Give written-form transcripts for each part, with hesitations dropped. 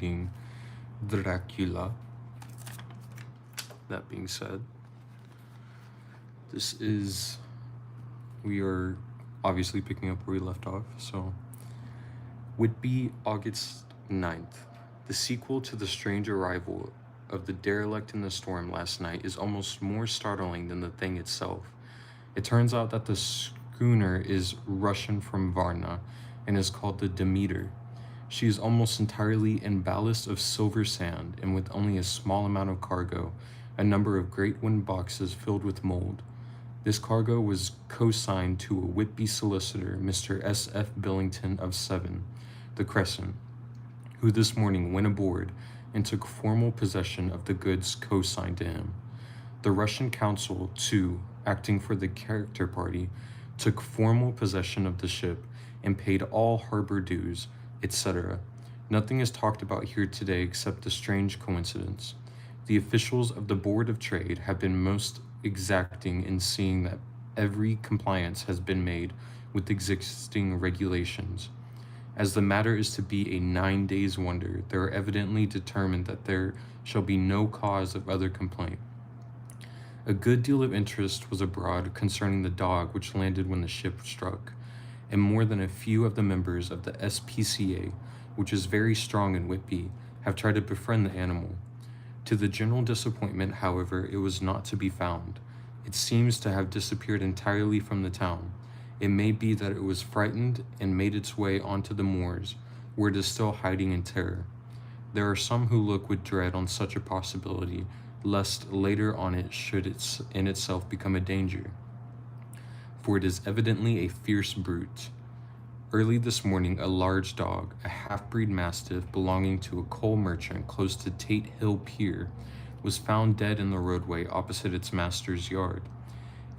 reading Dracula. That being said, we are obviously picking up where we left off. So, Whitby, August 9th. The sequel to the strange arrival of the derelict in the storm last night is almost more startling than the thing itself. It turns out that the schooner is Russian from Varna and is called the Demeter. She is almost entirely in ballast of silver sand and with only a small amount of cargo, a number of great wooden boxes filled with mold. This cargo was co-signed to a Whitby solicitor, Mr. S.F. Billington of 7, the Crescent, who this morning went aboard and took formal possession of the goods co-signed to him. The Russian consul, too, acting for the character party, took formal possession of the ship and paid all harbor dues, etc. Nothing is talked about here today except the strange coincidence. The officials of the Board of Trade have been most exacting in seeing that every compliance has been made with existing regulations. As the matter is to be a 9 days' wonder, they are evidently determined that there shall be no cause of other complaint. A good deal of interest was abroad concerning the dog which landed when the ship struck, and more than a few of the members of the SPCA, which is very strong in Whitby, have tried to befriend the animal. To the general disappointment, however, it was not to be found. It seems to have disappeared entirely from the town. It may be that it was frightened and made its way onto the moors, where it is still hiding in terror. There are some who look with dread on such a possibility, lest later on it should in itself become a danger. For it is evidently a fierce brute. Early this morning, a large dog, a half-breed mastiff belonging to a coal merchant close to Tate Hill Pier, was found dead in the roadway opposite its master's yard.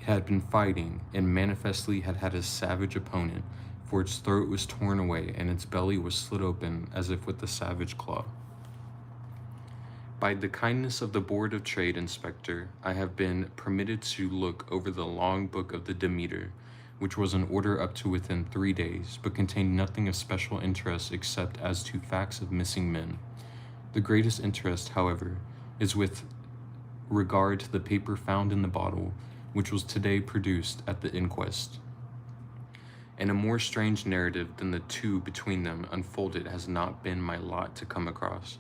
It had been fighting, and manifestly had had a savage opponent, for its throat was torn away and its belly was slit open as if with a savage claw. By the kindness of the Board of Trade Inspector, I have been permitted to look over the long book of the Demeter, which was in order up to within 3 days, but contained nothing of special interest except as to facts of missing men. The greatest interest, however, is with regard to the paper found in the bottle, which was today produced at the inquest. And a more strange narrative than the two between them unfolded has not been my lot to come across.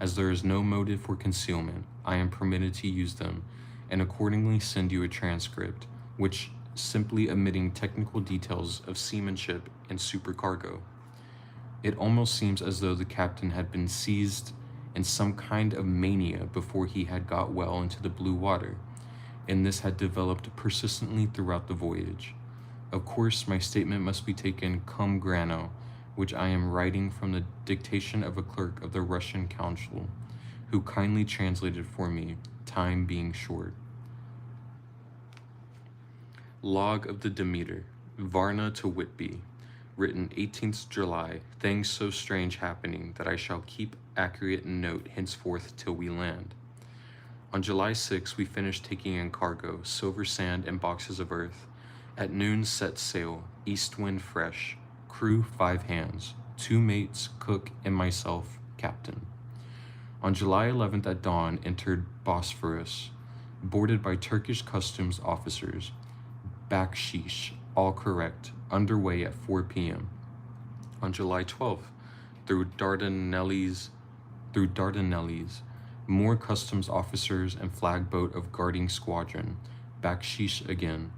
As there is no motive for concealment, I am permitted to use them, and accordingly send you a transcript, which simply omitting technical details of seamanship and supercargo. It almost seems as though the captain had been seized in some kind of mania before he had got well into the blue water, and this had developed persistently throughout the voyage. Of course, my statement must be taken cum grano, which I am writing from the dictation of a clerk of the Russian consul, who kindly translated for me, time being short. Log of the Demeter, Varna to Whitby, written 18th July, things so strange happening that I shall keep accurate note henceforth till we land. On July 6, we finished taking in cargo, silver sand and boxes of earth. At noon set sail, east wind fresh, crew 5 hands, 2 mates, cook, and myself, captain. On July 11th at dawn entered Bosphorus, boarded by Turkish customs officers. Bakshish, all correct, underway at 4 p.m. On July 12th, through Dardanelles, more customs officers and flag boat of guarding squadron. Bakshish again.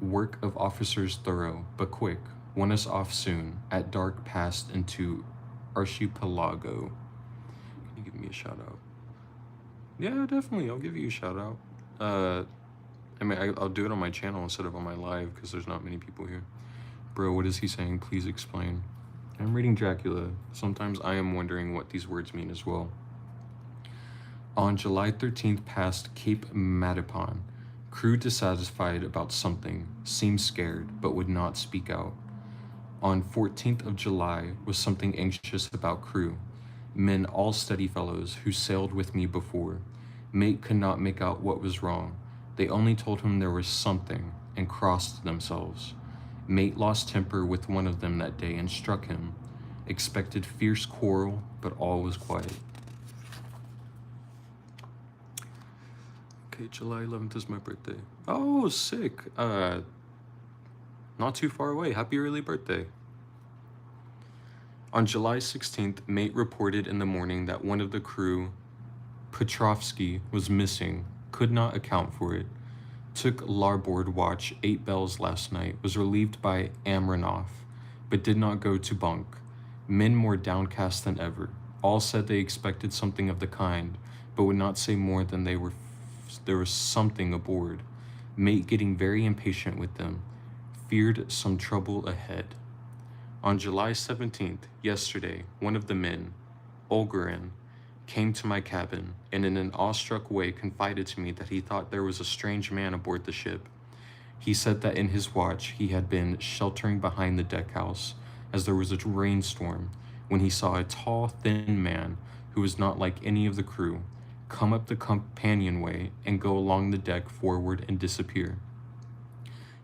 Work of officers thorough, but quick. Want us off soon. At dark passed into Archipelago. Can you give me a shout out? Yeah, definitely. I'll give you a shout out. I'll do it on my channel instead of on my live because there's not many people here. Bro, what is he saying? Please explain. I'm reading Dracula. Sometimes I am wondering what these words mean as well. On July 13th past Cape Matapan. Crew dissatisfied about something, seemed scared, but would not speak out. On 14th of July was something anxious about crew. Men all steady fellows who sailed with me before. Mate could not make out what was wrong. They only told him there was something, and crossed themselves. Mate lost temper with one of them that day and struck him. Expected fierce quarrel, but all was quiet. Okay, July 11th is my birthday. Oh, sick. Not too far away. Happy early birthday. On July 16th, mate reported in the morning that one of the crew, Petrovsky, was missing, could not account for it. Took larboard watch 8 bells last night, was relieved by Amranoff, but did not go to bunk. Men more downcast than ever. All said they expected something of the kind, but would not say more than there was something aboard. Mate getting very impatient with them. Feared some trouble ahead. On July 17th, yesterday, one of the men, Olgarin, came to my cabin and in an awestruck way confided to me that he thought there was a strange man aboard the ship. He said that in his watch he had been sheltering behind the deckhouse as there was a rainstorm when he saw a tall, thin man who was not like any of the crew come up the companionway and go along the deck forward and disappear.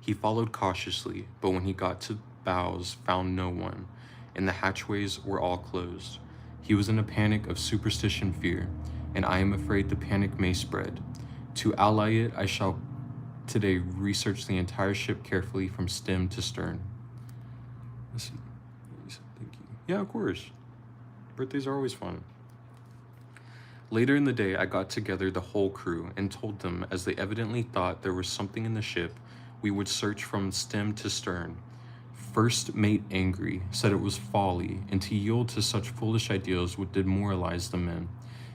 He followed cautiously, but when he got to bows, found no one, and the hatchways were all closed. He was in a panic of superstition fear, and I am afraid the panic may spread. To allay it, I shall today research the entire ship carefully from stem to stern. Let's see. Thank you. Yeah, of course. Birthdays are always fun. Later in the day, I got together the whole crew and told them, as they evidently thought there was something in the ship, we would search from stem to stern. First mate angry, said it was folly, and to yield to such foolish ideas would demoralize the men,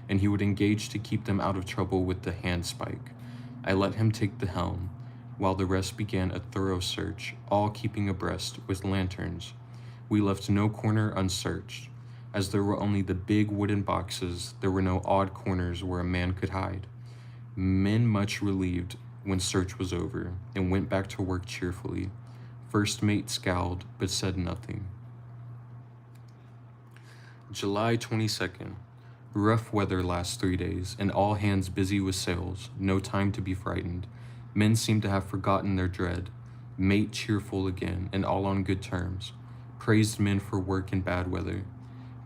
and he would engage to keep them out of trouble with the handspike. I let him take the helm, while the rest began a thorough search, all keeping abreast with lanterns. We left no corner unsearched. As there were only the big wooden boxes, there were no odd corners where a man could hide. Men much relieved when search was over, and went back to work cheerfully. First mate scowled, but said nothing. July 22nd. Rough weather last 3 days, and all hands busy with sails, no time to be frightened. Men seem to have forgotten their dread. Mate cheerful again, and all on good terms. Praised men for work in bad weather.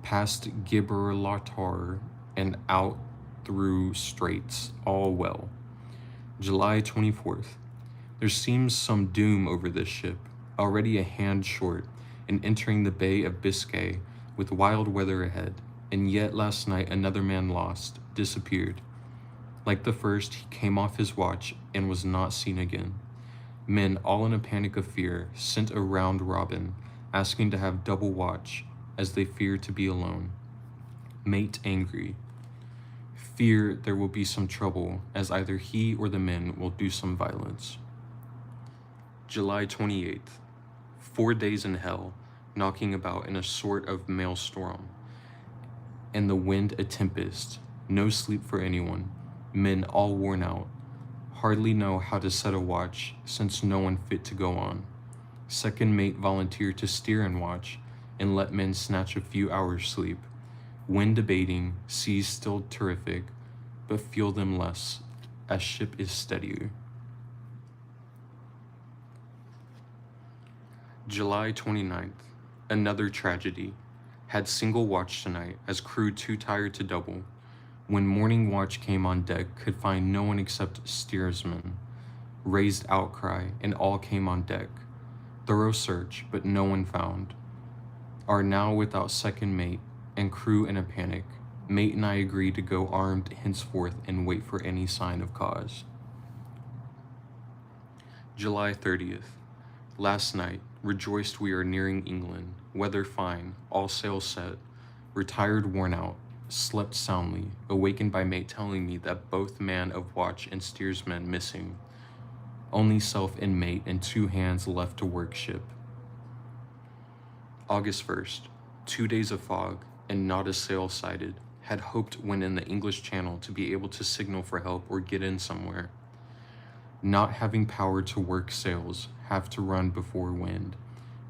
Past Gibraltar and out through straits, all well. July 24th. There seems some doom over this ship, already a hand short, and entering the Bay of Biscay with wild weather ahead, and yet last night another man lost, disappeared. Like the first, he came off his watch and was not seen again. Men, all in a panic of fear, sent a round robin, asking to have double watch, as they fear to be alone. Mate angry. Fear there will be some trouble, as either he or the men will do some violence. July 28th. 4 days in hell, knocking about in a sort of maelstrom, and the wind a tempest, no sleep for anyone, men all worn out, hardly know how to set a watch, since no one fit to go on. Second mate volunteered to steer and watch, and let men snatch a few hours' sleep. Wind abating, seas still terrific, but feel them less, as ship is steadier. July 29th. Another tragedy. Had single watch tonight, as crew too tired to double. When morning watch came on deck, could find no one except steersman. Raised outcry, and all came on deck. Thorough search, but no one found. Are now without second mate, and crew in a panic. Mate and I agree to go armed henceforth and wait for any sign of cause. July 30th. Last night, rejoiced we are nearing England, weather fine, all sails set, retired worn out, slept soundly, awakened by mate telling me that both man of watch and steersman missing, only self and mate and 2 hands left to work ship. August 1st, 2 days of fog, and not a sail sighted. Had hoped when in the English Channel to be able to signal for help or get in somewhere. Not having power to work sails, have to run before wind.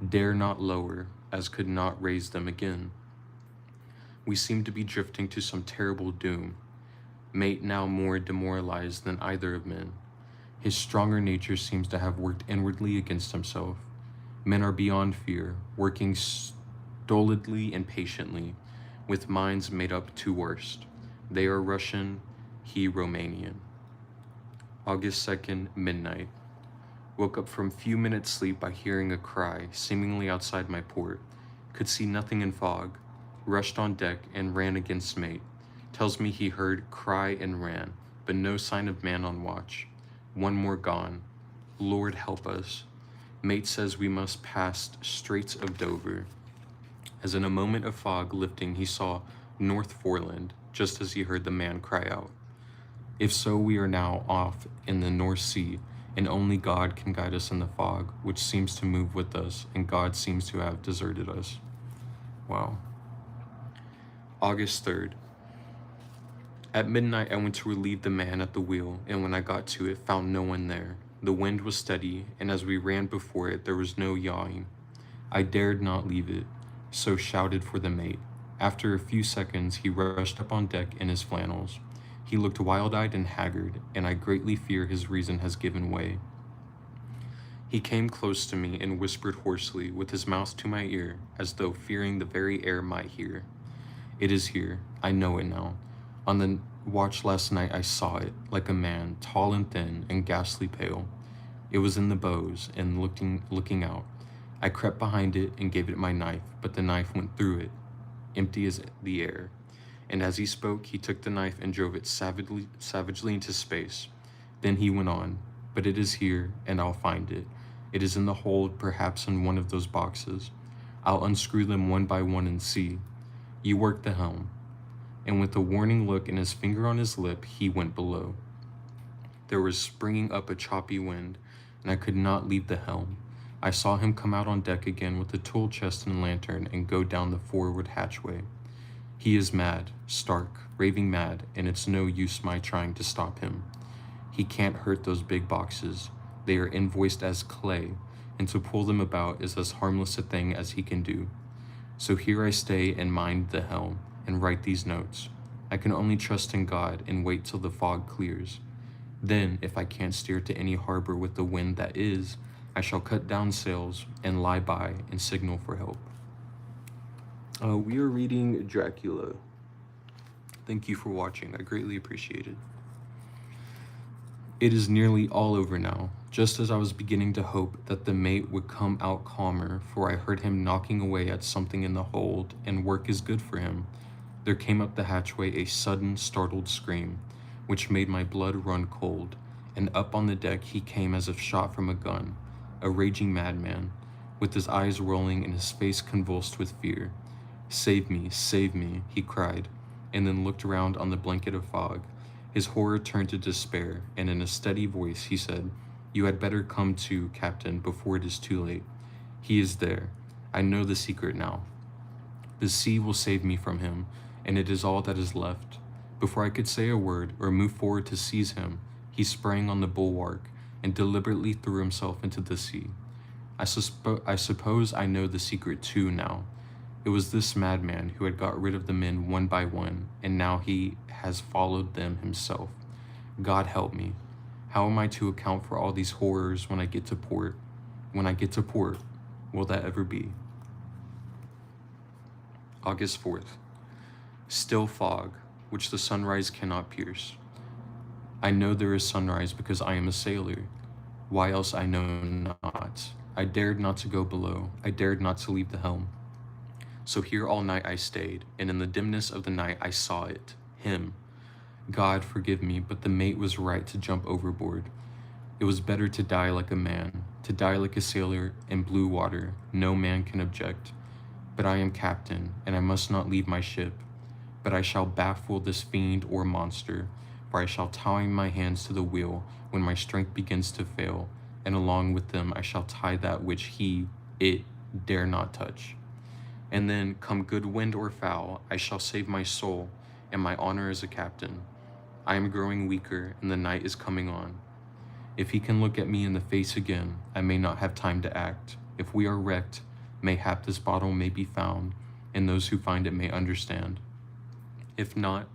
Dare not lower, as could not raise them again. We seem to be drifting to some terrible doom. Mate now more demoralized than either of men. His stronger nature seems to have worked inwardly against himself. Men are beyond fear, working doledly and patiently, with minds made up to worst. They are Russian, he Romanian. August 2nd, midnight. Woke up from few minutes sleep by hearing a cry, seemingly outside my port. Could see nothing in fog. Rushed on deck and ran against mate. Tells me he heard cry and ran, but no sign of man on watch. One more gone. Lord help us. Mate says we must pass Straits of Dover. As in a moment of fog lifting, he saw North Foreland, just as he heard the man cry out. If so, we are now off in the North Sea, and only God can guide us in the fog, which seems to move with us, and God seems to have deserted us. Wow. August 3rd. At midnight, I went to relieve the man at the wheel, and when I got to it, found no one there. The wind was steady, and as we ran before it, there was no yawing. I dared not leave it, so shouted for the mate. After a few seconds, he rushed up on deck in his flannels. He looked wild-eyed and haggard, and I greatly fear his reason has given way. He came close to me and whispered hoarsely, with his mouth to my ear, as though fearing the very air might hear. It is here. I know it now. On the watch last night I saw it, like a man, tall and thin and ghastly pale. It was in the bows, and looking out. I crept behind it and gave it my knife, but the knife went through it, empty as the air. And as he spoke, he took the knife and drove it savagely into space. Then he went on, but it is here, and I'll find it. It is in the hold, perhaps in one of those boxes. I'll unscrew them one by one and see. You work the helm. And with a warning look and his finger on his lip, he went below. There was springing up a choppy wind, and I could not leave the helm. I saw him come out on deck again with a tool chest and lantern and go down the forward hatchway. He is mad, stark, raving mad, and it's no use my trying to stop him. He can't hurt those big boxes. They are invoiced as clay, and to pull them about is as harmless a thing as he can do. So here I stay and mind the helm, and write these notes. I can only trust in God and wait till the fog clears. Then, if I can't steer to any harbor with the wind that is, I shall cut down sails and lie by and signal for help. We are reading Dracula. Thank you for watching. I greatly appreciate it. It is nearly all over now, just as I was beginning to hope that the mate would come out calmer, for I heard him knocking away at something in the hold, and work is good for him. There came up the hatchway a sudden, startled scream, which made my blood run cold, and up on the deck he came as if shot from a gun, a raging madman, with his eyes rolling and his face convulsed with fear. Save me, he cried, and then looked around on the blanket of fog. His horror turned to despair, and in a steady voice he said, You had better come to, Captain, before it is too late. He is there. I know the secret now. The sea will save me from him, and it is all that is left. Before I could say a word or move forward to seize him, he sprang on the bulwark and deliberately threw himself into the sea. I suppose I know the secret too now. It was this madman who had got rid of the men one by one, and now he has followed them himself. God help me. How am I to account for all these horrors when I get to port? When I get to port, will that ever be? August 4th. Still fog, which the sunrise cannot pierce. I know there is sunrise because I am a sailor. Why else I know not. I dared not to go below. I dared not to leave the helm. So here all night I stayed, and in the dimness of the night I saw it, him. God forgive me, but the mate was right to jump overboard. It was better to die like a man, to die like a sailor in blue water. No man can object. But I am captain, and I must not leave my ship. But I shall baffle this fiend or monster, for I shall tie my hands to the wheel when my strength begins to fail, and along with them I shall tie that which it dare not touch. And then, come good wind or foul, I shall save my soul and my honor as a captain. I am growing weaker, and the night is coming on. If he can look at me in the face again, I may not have time to act. If we are wrecked, mayhap this bottle may be found, and those who find it may understand. If not,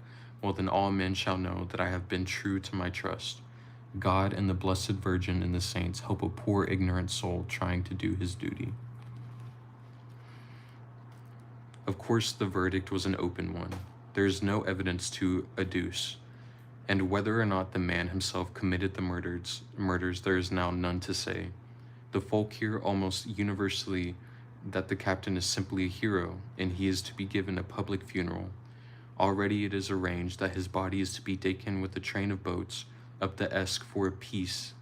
well then all men shall know that I have been true to my trust. God and the Blessed Virgin and the saints help a poor ignorant soul trying to do his duty. Of course, the verdict was an open one. There is no evidence to adduce, and whether or not the man himself committed the murders, there is now none to say. The folk hear almost universally that the captain is simply a hero, and he is to be given a public funeral. Already it is arranged that his body is to be taken with a train of boats up the Esk for a piece,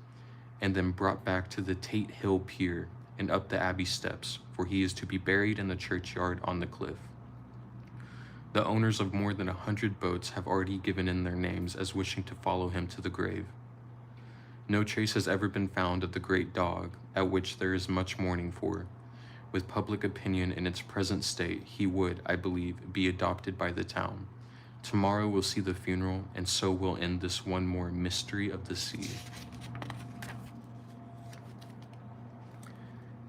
and then brought back to the Tate Hill Pier and up the Abbey steps, for he is to be buried in the churchyard on the cliff. The owners of more than 100 boats have already given in their names as wishing to follow him to the grave. No trace has ever been found of the great dog, at which there is much mourning for. With public opinion in its present state, he would, I believe, be adopted by the town. Tomorrow we'll see the funeral, and so will end this one more mystery of the sea.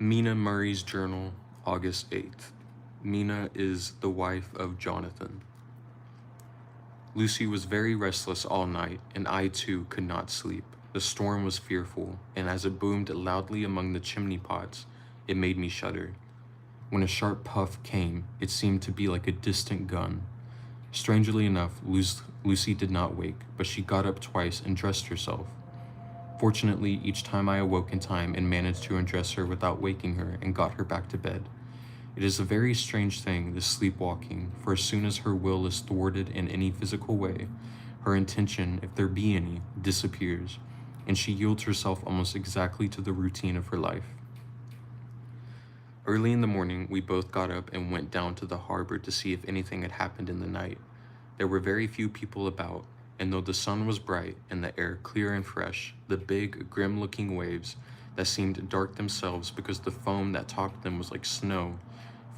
Mina Murray's Journal, August 8th. Mina is the wife of Jonathan. Lucy was very restless all night, and I too could not sleep. The storm was fearful, and as it boomed loudly among the chimney pots, it made me shudder. When a sharp puff came, it seemed to be like a distant gun. Strangely enough, Lucy did not wake, but she got up twice and dressed herself. Fortunately, each time I awoke in time and managed to undress her without waking her and got her back to bed. It is a very strange thing, this sleepwalking, for as soon as her will is thwarted in any physical way, her intention, if there be any, disappears, and she yields herself almost exactly to the routine of her life. Early in the morning, we both got up and went down to the harbor to see if anything had happened in the night. There were very few people about, and though the sun was bright and the air clear and fresh, the big, grim-looking waves that seemed dark themselves because the foam that topped them was like snow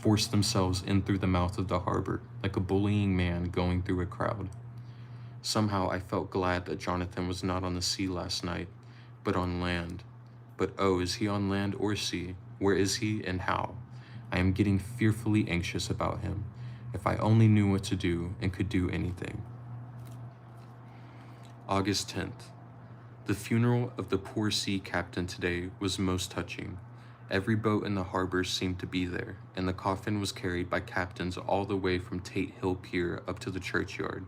forced themselves in through the mouth of the harbor, like a bullying man going through a crowd. Somehow I felt glad that Jonathan was not on the sea last night, but on land. But oh, is he on land or sea? Where is he and how? I am getting fearfully anxious about him. If I only knew what to do and could do anything. August 10th. The funeral of the poor sea captain today was most touching. Every boat in the harbor seemed to be there, and the coffin was carried by captains all the way from Tate Hill Pier up to the churchyard.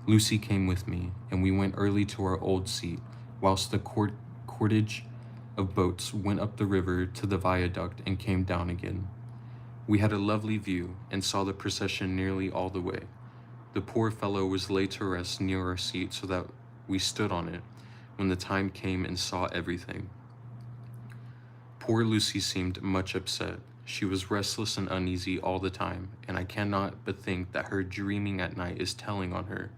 Lucy came with me, and we went early to our old seat, whilst the cordage of boats went up the river to the viaduct and came down again. We had a lovely view, and saw the procession nearly all the way. The poor fellow was laid to rest near our seat so that we stood on it when the time came and saw everything. Poor Lucy seemed much upset. She was restless and uneasy all the time, and I cannot but think that her dreaming at night is telling on her.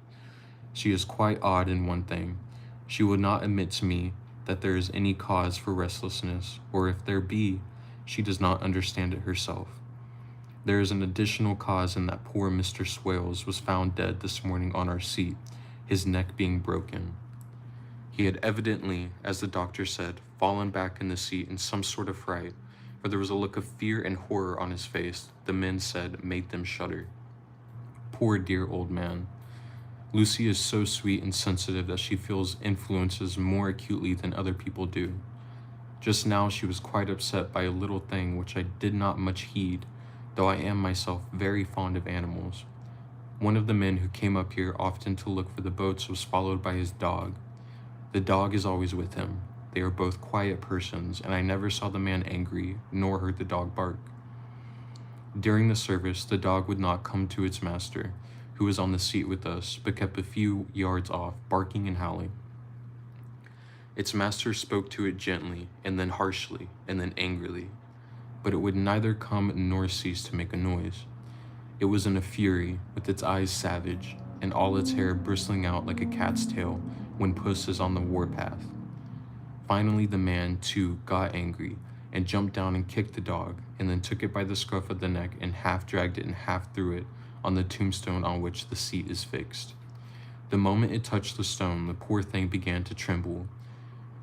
She is quite odd in one thing. She would not admit to me that there is any cause for restlessness, or if there be, she does not understand it herself. There is an additional cause in that poor Mr. Swales was found dead this morning on our seat, his neck being broken. He had evidently, as the doctor said, fallen back in the seat in some sort of fright, for there was a look of fear and horror on his face the men said made them shudder. Poor dear old man. Lucy is so sweet and sensitive that she feels influences more acutely than other people do. Just now she was quite upset by a little thing which I did not much heed, though I am myself very fond of animals. One of the men who came up here often to look for the boats was followed by his dog. The dog is always with him. They are both quiet persons, and I never saw the man angry, nor heard the dog bark. During the service, the dog would not come to its master, who was on the seat with us, but kept a few yards off, barking and howling. Its master spoke to it gently, and then harshly, and then angrily, but it would neither come nor cease to make a noise. It was in a fury, with its eyes savage, and all its hair bristling out like a cat's tail when puss is on the warpath. Finally the man, too, got angry, and jumped down and kicked the dog, and then took it by the scruff of the neck and half dragged it and half threw it on the tombstone on which the seat is fixed. The moment it touched the stone, the poor thing began to tremble.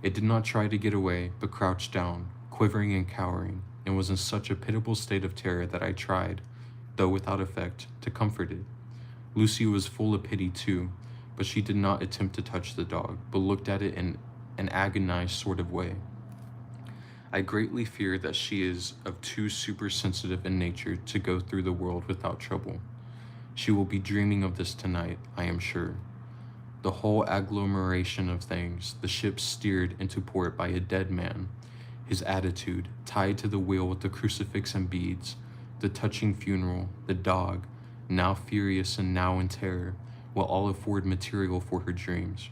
It did not try to get away, but crouched down, quivering and cowering, and was in such a pitiable state of terror that I tried, though without effect, to comfort it. Lucy was full of pity too, but she did not attempt to touch the dog, but looked at it in an agonized sort of way. I greatly fear that she is of too supersensitive in nature to go through the world without trouble. She will be dreaming of this tonight, I am sure. The whole agglomeration of things, the ship steered into port by a dead man, his attitude, tied to the wheel with the crucifix and beads, the touching funeral, the dog, now furious and now in terror, will all afford material for her dreams.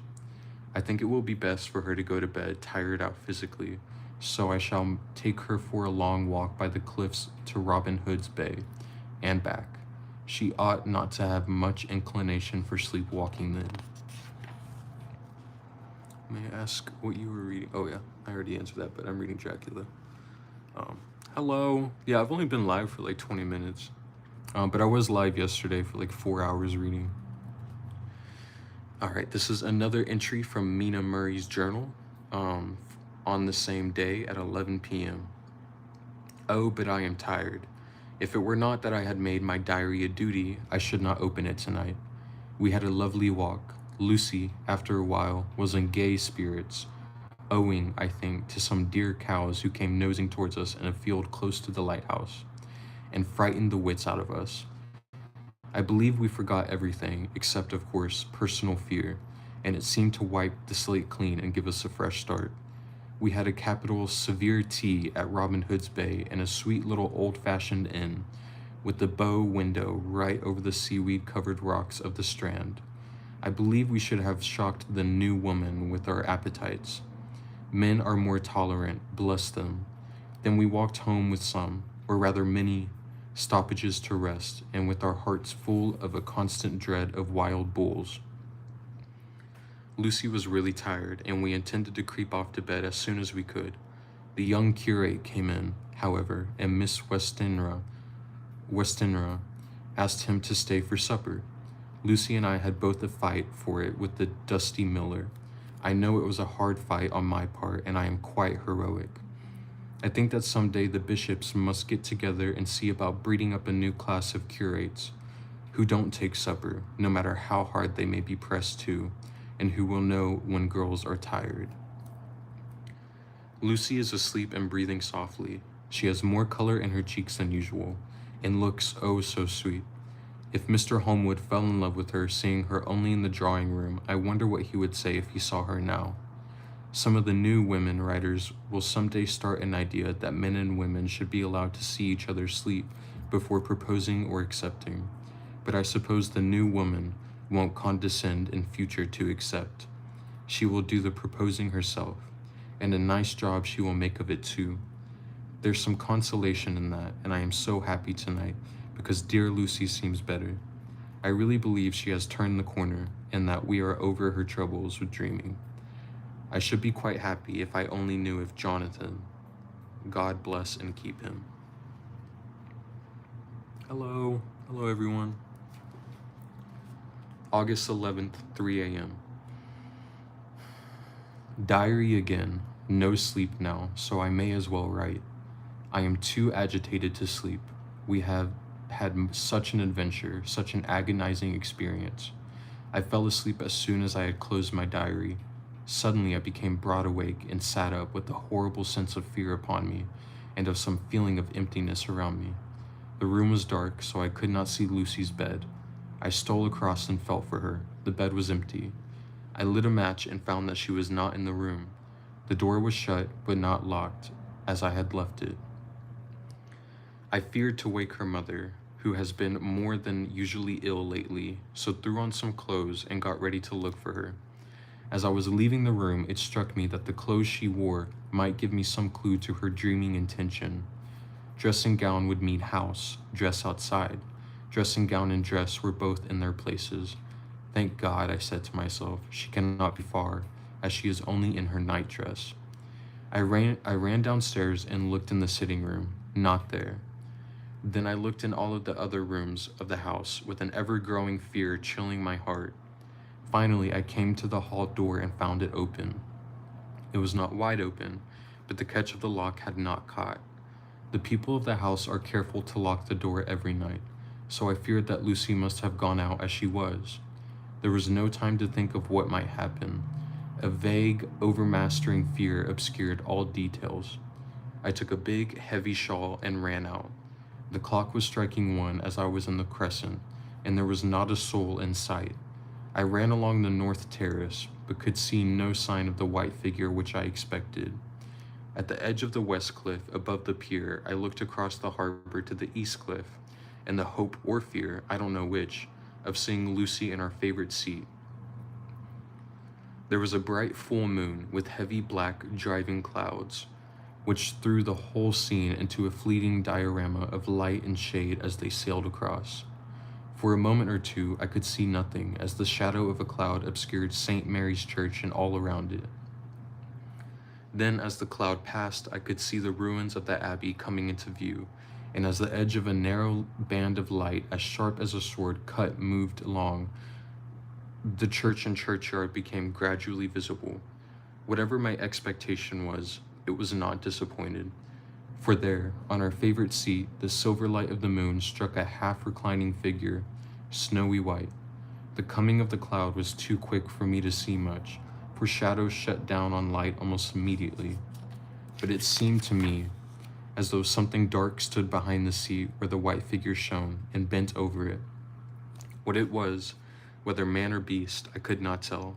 I think it will be best for her to go to bed tired out physically, so I shall take her for a long walk by the cliffs to Robin Hood's Bay and back. She ought not to have much inclination for sleepwalking then. May I ask what you were reading? Oh yeah, I already answered that, but I'm reading Dracula. Hello. Yeah, I've only been live for like 20 minutes, but I was live yesterday for like 4 hours reading. All right, this is another entry from Mina Murray's journal on the same day at 11 p.m. Oh, but I am tired. If it were not that I had made my diary a duty, I should not open it tonight. We had a lovely walk. Lucy, after a while, was in gay spirits, owing, I think, to some dear cows who came nosing towards us in a field close to the lighthouse, and frightened the wits out of us. I believe we forgot everything, except, of course, personal fear, and it seemed to wipe the slate clean and give us a fresh start. We had a capital severe tea at Robin Hood's Bay in a sweet little old-fashioned inn, with the bow window right over the seaweed-covered rocks of the Strand. I believe we should have shocked the new woman with our appetites. Men are more tolerant, bless them. Then we walked home with some, or rather many, stoppages to rest, and with our hearts full of a constant dread of wild bulls. Lucy was really tired, and we intended to creep off to bed as soon as we could. The young curate came in, however, and Miss Westenra asked him to stay for supper. Lucy and I had both a fight for it with the dusty miller. I know it was a hard fight on my part, and I am quite heroic. I think that someday the bishops must get together and see about breeding up a new class of curates who don't take supper, no matter how hard they may be pressed to, and who will know when girls are tired. Lucy is asleep and breathing softly. She has more color in her cheeks than usual, and looks oh so sweet. If Mr. Holmwood fell in love with her, seeing her only in the drawing room, I wonder what he would say if he saw her now. Some of the new women writers will someday start an idea that men and women should be allowed to see each other sleep before proposing or accepting. But I suppose the new woman won't condescend in future to accept. She will do the proposing herself, and a nice job she will make of it too. There's some consolation in that, and I am so happy tonight, because dear Lucy seems better. I really believe she has turned the corner, and that we are over her troubles with dreaming. I should be quite happy if I only knew if Jonathan, God bless and keep him. Hello everyone. August 11th, 3 a.m. Diary again. No sleep now, so I may as well write. I am too agitated to sleep. We have had such an adventure, such an agonizing experience. I fell asleep as soon as I had closed my diary. Suddenly I became broad awake and sat up with a horrible sense of fear upon me, and of some feeling of emptiness around me. The room was dark, so I could not see Lucy's bed. I stole across and felt for her. The bed was empty. I lit a match and found that she was not in the room. The door was shut, but not locked, as I had left it. I feared to wake her mother, who has been more than usually ill lately, so threw on some clothes and got ready to look for her. As I was leaving the room, it struck me that the clothes she wore might give me some clue to her dreaming intention. Dressing gown would mean house, dress outside. Dressing gown and dress were both in their places. Thank God, I said to myself, she cannot be far, as she is only in her nightdress. I ran downstairs and looked in the sitting room. Not there. Then I looked in all of the other rooms of the house, with an ever-growing fear chilling my heart. Finally, I came to the hall door and found it open. It was not wide open, but the catch of the lock had not caught. The people of the house are careful to lock the door every night, so I feared that Lucy must have gone out as she was. There was no time to think of what might happen. A vague, overmastering fear obscured all details. I took a big, heavy shawl and ran out. The clock was striking 1 as I was in the crescent, and there was not a soul in sight. I ran along the north terrace, but could see no sign of the white figure which I expected. At the edge of the west cliff, above the pier, I looked across the harbor to the east cliff, in the hope or fear, I don't know which, of seeing Lucy in our favorite seat. There was a bright full moon with heavy black driving clouds, which threw the whole scene into a fleeting diorama of light and shade as they sailed across. For a moment or two I could see nothing, as the shadow of a cloud obscured St. Mary's Church and all around it. Then as the cloud passed, I could see the ruins of the abbey coming into view, and as the edge of a narrow band of light as sharp as a sword cut moved along, the church and churchyard became gradually visible. Whatever my expectation was, it was not disappointed. For there, on our favorite seat, the silver light of the moon struck a half-reclining figure, snowy white. The coming of the cloud was too quick for me to see much, for shadows shut down on light almost immediately. But it seemed to me as though something dark stood behind the seat where the white figure shone, and bent over it. What it was, whether man or beast, I could not tell.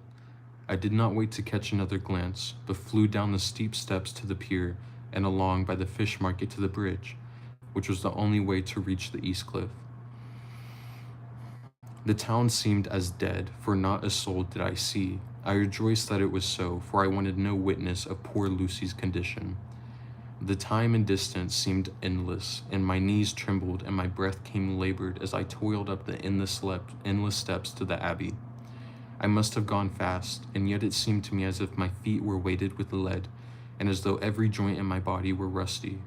I did not wait to catch another glance, but flew down the steep steps to the pier and along by the fish market to the bridge, which was the only way to reach the east cliff. The town seemed as dead, for not a soul did I see. I rejoiced that it was so, for I wanted no witness of poor Lucy's condition. The time and distance seemed endless, and my knees trembled and my breath came labored as I toiled up the endless steps to the abbey. I must have gone fast, and yet it seemed to me as if my feet were weighted with lead, and as though every joint in my body were rusty.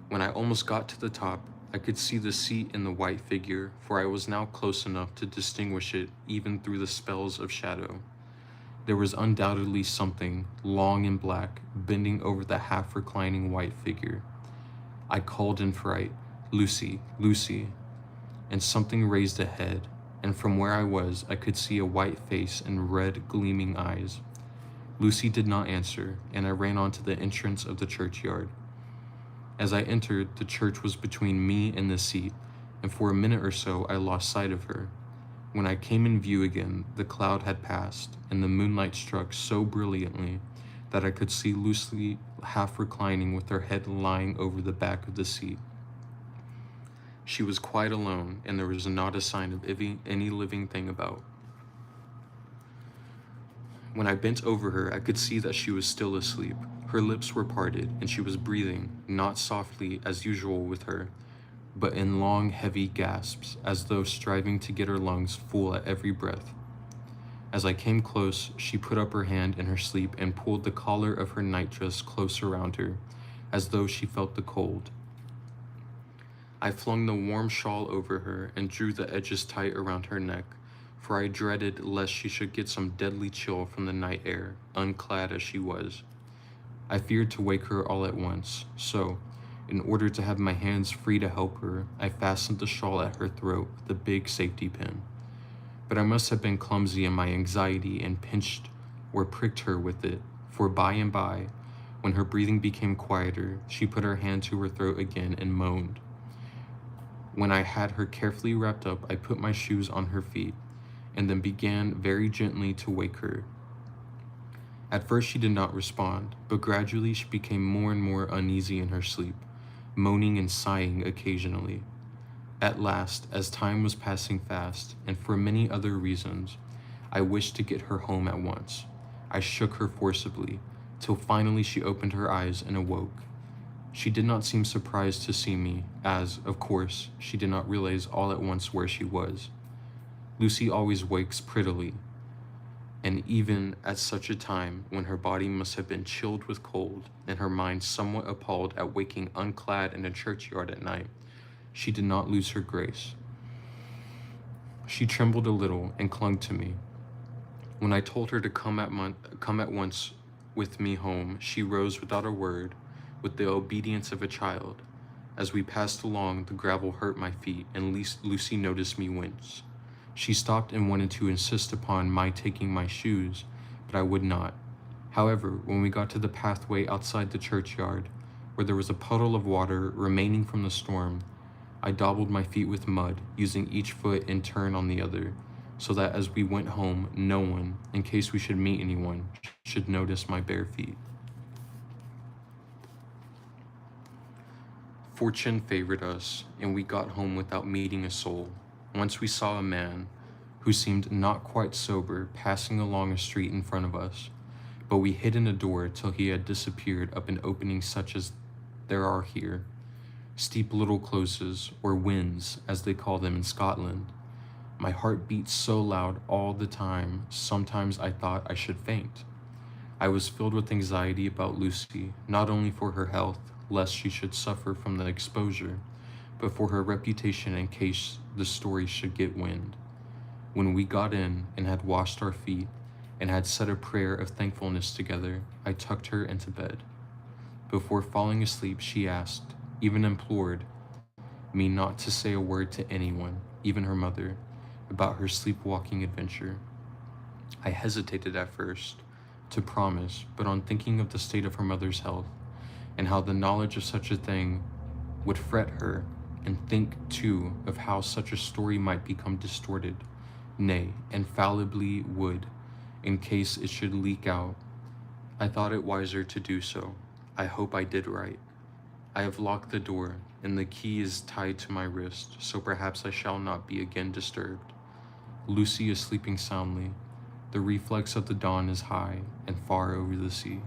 When I almost got to the top, I could see the seat and the white figure, for I was now close enough to distinguish it even through the spells of shadow. There was undoubtedly something, long and black, bending over the half-reclining white figure. I called in fright, "Lucy, Lucy," and something raised a head, and from where I was, I could see a white face and red, gleaming eyes. Lucy did not answer, and I ran on to the entrance of the churchyard. As I entered, the church was between me and the seat, and for a minute or so I lost sight of her. When I came in view again, the cloud had passed, and the moonlight struck so brilliantly that I could see Lucy half reclining with her head lying over the back of the seat. She was quite alone, and there was not a sign of any living thing about. When I bent over her, I could see that she was still asleep. Her lips were parted, and she was breathing, not softly as usual with her, but in long, heavy gasps, as though striving to get her lungs full at every breath. As I came close, she put up her hand in her sleep and pulled the collar of her nightdress close around her, as though she felt the cold. I flung the warm shawl over her and drew the edges tight around her neck, for I dreaded lest she should get some deadly chill from the night air, unclad as she was. I feared to wake her all at once, so, in order to have my hands free to help her, I fastened the shawl at her throat with a big safety pin. But I must have been clumsy in my anxiety and pinched or pricked her with it, for by and by, when her breathing became quieter, she put her hand to her throat again and moaned. When I had her carefully wrapped up, I put my shoes on her feet, and then began very gently to wake her. At first she did not respond, but gradually she became more and more uneasy in her sleep, moaning and sighing occasionally. At last, as time was passing fast, and for many other reasons, I wished to get her home at once. I shook her forcibly, till finally she opened her eyes and awoke. She did not seem surprised to see me, as, of course, she did not realize all at once where she was. Lucy always wakes prettily, and even at such a time when her body must have been chilled with cold and her mind somewhat appalled at waking unclad in a churchyard at night, she did not lose her grace. She trembled a little and clung to me. When I told her to come at once with me home, she rose without a word, with the obedience of a child. As we passed along, the gravel hurt my feet, and Lucy noticed me wince. She stopped and wanted to insist upon my taking my shoes, but I would not. However, when we got to the pathway outside the churchyard, where there was a puddle of water remaining from the storm, I dabbled my feet with mud, using each foot in turn on the other, so that as we went home, no one, in case we should meet anyone, should notice my bare feet. Fortune favored us, and we got home without meeting a soul. Once we saw a man, who seemed not quite sober, passing along a street in front of us, but we hid in a door till he had disappeared up an opening such as there are here, steep little closes, or wynds, as they call them in Scotland. My heart beat so loud all the time, sometimes I thought I should faint. I was filled with anxiety about Lucy, not only for her health, lest she should suffer from the exposure, but for her reputation in case the story should get wind. When we got in and had washed our feet and had said a prayer of thankfulness together, I tucked her into bed. Before falling asleep, she asked, even implored, me not to say a word to anyone, even her mother, about her sleepwalking adventure. I hesitated at first to promise, but on thinking of the state of her mother's health and how the knowledge of such a thing would fret her, and think too of how such a story might become distorted, nay, infallibly would, in case it should leak out, I thought it wiser to do so. I hope I did right. I have locked the door, and the key is tied to my wrist, so perhaps I shall not be again disturbed. Lucy is sleeping soundly. The reflex of the dawn is high and far over the sea.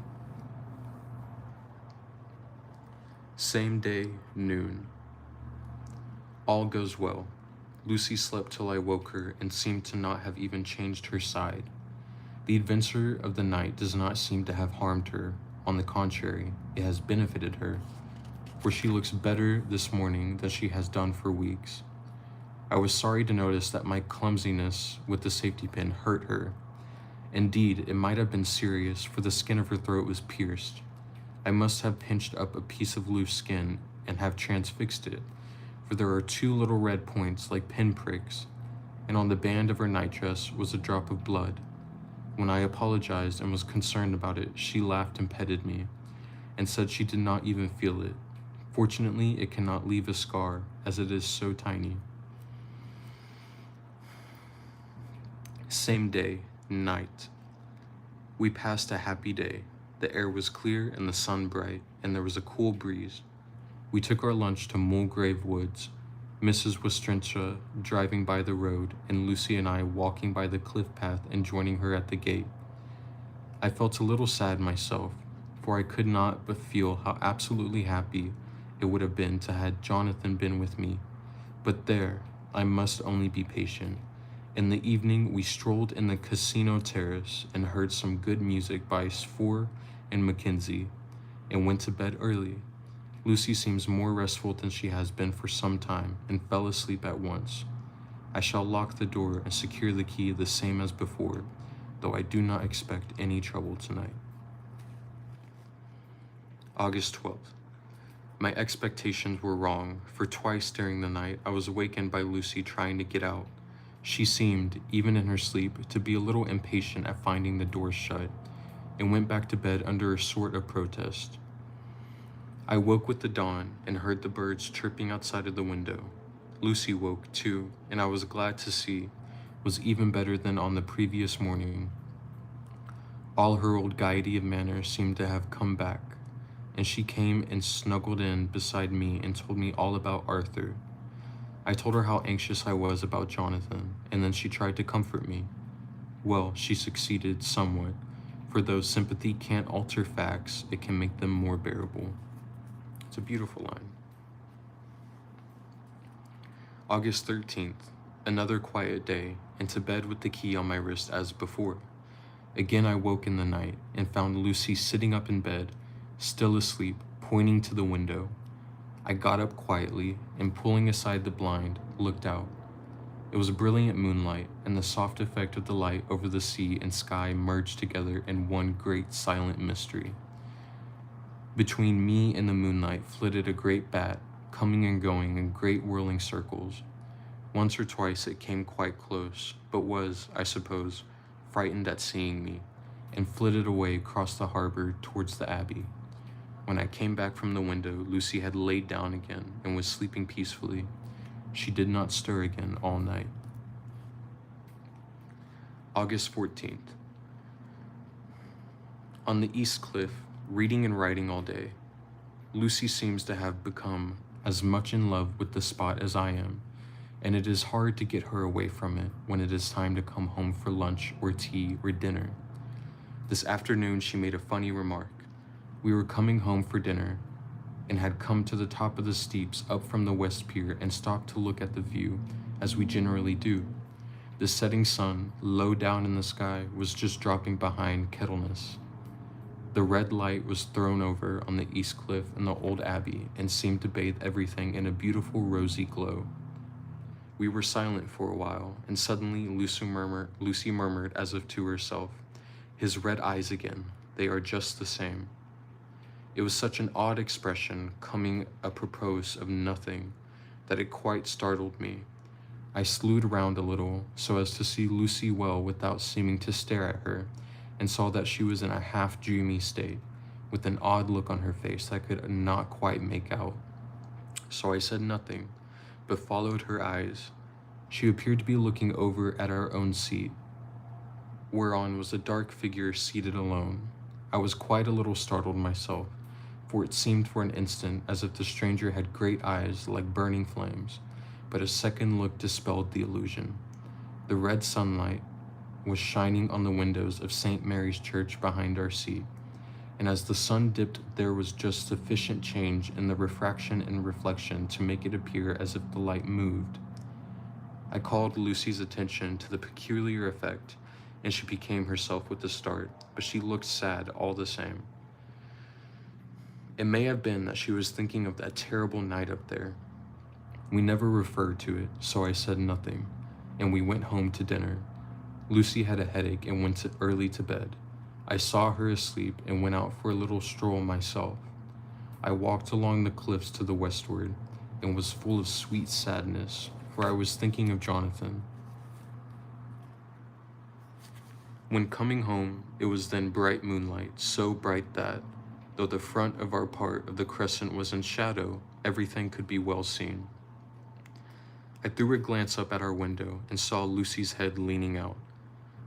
Same day, noon. All goes well. Lucy slept till I woke her and seemed to not have even changed her side. The adventure of the night does not seem to have harmed her. On the contrary, it has benefited her, for she looks better this morning than she has done for weeks. I was sorry to notice that my clumsiness with the safety pin hurt her. Indeed, it might have been serious, for the skin of her throat was pierced. I must have pinched up a piece of loose skin and have transfixed it, for there are two little red points like pinpricks, and on the band of her nightdress was a drop of blood. When I apologized and was concerned about it, she laughed and petted me, and said she did not even feel it. Fortunately, it cannot leave a scar, as it is so tiny. Same day, night. We passed a happy day. The air was clear and the sun bright, and there was a cool breeze. We took our lunch to Mulgrave Woods, Mrs. Westrencha driving by the road, and Lucy and I walking by the cliff path and joining her at the gate. I felt a little sad myself, for I could not but feel how absolutely happy it would have been to had Jonathan been with me. But there, I must only be patient. In the evening, we strolled in the casino terrace and heard some good music by Spohr and Mackenzie, and went to bed early. Lucy seems more restful than she has been for some time, and fell asleep at once. I shall lock the door and secure the key the same as before, though I do not expect any trouble tonight. August 12th. My expectations were wrong, for twice during the night I was awakened by Lucy trying to get out. She seemed, even in her sleep, to be a little impatient at finding the door shut, and went back to bed under a sort of protest. I woke with the dawn and heard the birds chirping outside of the window. Lucy woke too, and I was glad to see was even better than on the previous morning. All her old gaiety of manner seemed to have come back, and she came and snuggled in beside me and told me all about Arthur. I told her how anxious I was about Jonathan, and then she tried to comfort me. Well, she succeeded somewhat, for though sympathy can't alter facts, it can make them more bearable. It's a beautiful line. August 13th, another quiet day, and to bed with the key on my wrist as before. Again I woke in the night and found Lucy sitting up in bed, still asleep, pointing to the window. I got up quietly and, pulling aside the blind, looked out. It was brilliant moonlight, and the soft effect of the light over the sea and sky merged together in one great silent mystery. Between me and the moonlight flitted a great bat, coming and going in great whirling circles. Once or twice it came quite close, but was, I suppose, frightened at seeing me, and flitted away across the harbor towards the Abbey. When I came back from the window, Lucy had laid down again and was sleeping peacefully. She did not stir again all night. August 14th. On the East Cliff, reading and writing all day. Lucy seems to have become as much in love with the spot as I am, and it is hard to get her away from it when it is time to come home for lunch or tea or dinner. This afternoon she made a funny remark. We were coming home for dinner and had come to the top of the steeps up from the West Pier and stopped to look at the view, as we generally do. The setting sun, low down in the sky, was just dropping behind Kettleness. The red light was thrown over on the East Cliff and the old Abbey and seemed to bathe everything in a beautiful rosy glow. We were silent for a while, and suddenly Lucy murmured as if to herself, "His red eyes again, they are just the same." It was such an odd expression coming apropos of nothing that it quite startled me. I slewed round a little so as to see Lucy well without seeming to stare at her, and saw that she was in a half-dreamy state, with an odd look on her face that I could not quite make out. So I said nothing, but followed her eyes. She appeared to be looking over at our own seat, whereon was a dark figure seated alone. I was quite a little startled myself, for it seemed for an instant as if the stranger had great eyes like burning flames, but a second look dispelled the illusion. The red sunlight was shining on the windows of St. Mary's Church behind our seat, and as the sun dipped there was just sufficient change in the refraction and reflection to make it appear as if the light moved. I called Lucy's attention to the peculiar effect, and she became herself with a start, but she looked sad all the same. It may have been that she was thinking of that terrible night up there. We never referred to it, so I said nothing, and we went home to dinner. Lucy had a headache and went early to bed. I saw her asleep and went out for a little stroll myself. I walked along the cliffs to the westward and was full of sweet sadness, for I was thinking of Jonathan. When coming home, it was then bright moonlight, so bright that, though the front of our part of the crescent was in shadow, everything could be well seen. I threw a glance up at our window and saw Lucy's head leaning out.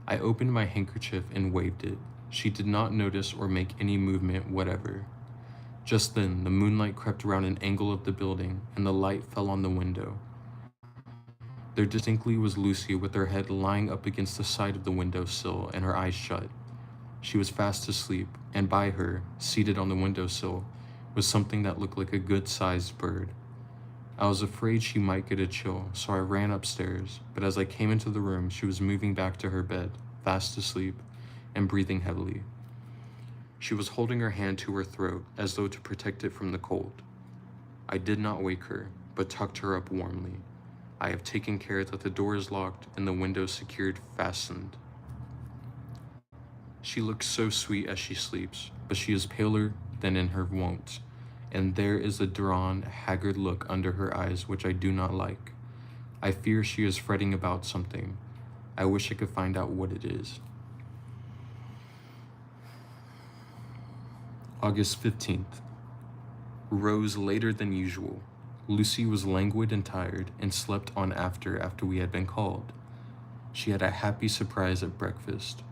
I opened my handkerchief and waved it. She did not notice or make any movement whatever. Just then, the moonlight crept around an angle of the building, and the light fell on the window. There distinctly was Lucy with her head lying up against the side of the window sill and her eyes shut. She was fast asleep, and by her, seated on the window sill, was something that looked like a good-sized bird. I was afraid she might get a chill, so I ran upstairs, but as I came into the room, she was moving back to her bed, fast asleep, and breathing heavily. She was holding her hand to her throat, as though to protect it from the cold. I did not wake her, but tucked her up warmly. I have taken care that the door is locked and the window secured fastened. She looks so sweet as she sleeps, but she is paler than in her wont, and there is a drawn, haggard look under her eyes which I do not like. I fear she is fretting about something. I wish I could find out what it is. August 15th. Rose later than usual. Lucy was languid and tired, and slept on after we had been called. She had a happy surprise at breakfast.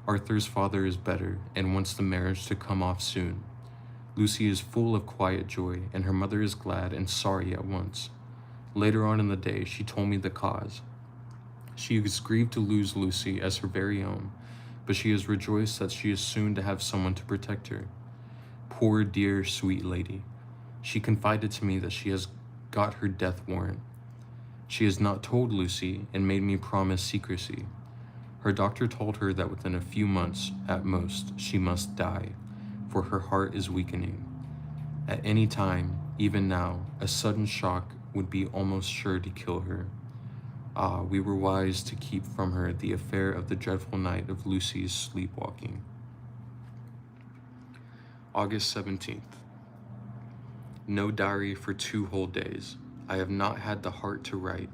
Arthur's father is better, and wants the marriage to come off soon. Lucy is full of quiet joy, and her mother is glad and sorry at once. Later on in the day, she told me the cause. She is grieved to lose Lucy as her very own, but she is rejoiced that she is soon to have someone to protect her. Poor, dear, sweet lady. She confided to me that she has got her death warrant. She has not told Lucy and made me promise secrecy. Her doctor told her that within a few months, at most, she must die, for her heart is weakening. At any time, even now, a sudden shock would be almost sure to kill her. Ah, we were wise to keep from her the affair of the dreadful night of Lucy's sleepwalking. August 17th. No diary for 2 whole days. I have not had the heart to write.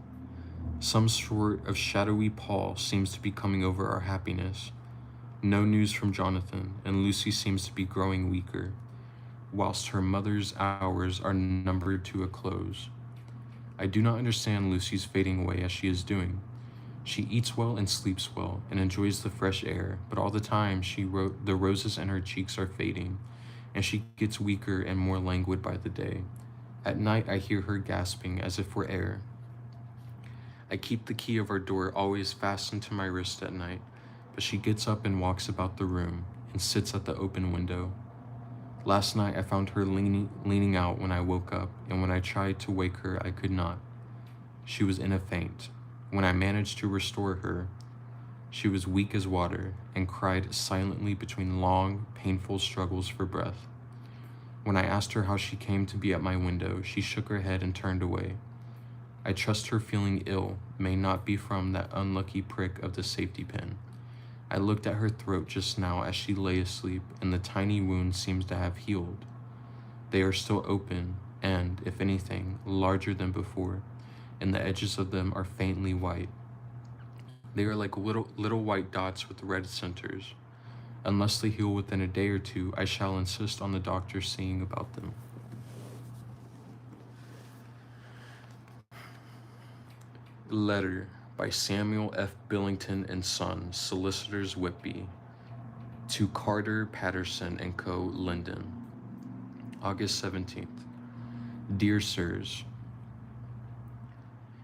Some sort of shadowy pall seems to be coming over our happiness. No news from Jonathan, and Lucy seems to be growing weaker, whilst her mother's hours are numbered to a close. I do not understand Lucy's fading away as she is doing. She eats well and sleeps well and enjoys the fresh air, but all the time the roses in her cheeks are fading, and she gets weaker and more languid by the day. At night I hear her gasping as if for air. I keep the key of our door always fastened to my wrist at night, but she gets up and walks about the room and sits at the open window. Last night I found her leaning out when I woke up, and when I tried to wake her, I could not. She was in a faint. When I managed to restore her, she was weak as water and cried silently between long, painful struggles for breath. When I asked her how she came to be at my window, she shook her head and turned away. I trust her feeling ill may not be from that unlucky prick of the safety pin. I looked at her throat just now as she lay asleep, and the tiny wound seems to have healed. They are still open and, if anything, larger than before, and the edges of them are faintly white. They are like little white dots with red centers. Unless they heal within a day or two, I shall insist on the doctor seeing about them. Letter by Samuel F. Billington and Son, Solicitors Whitby, to Carter, Patterson & Co., Linden. August 17th. Dear Sirs,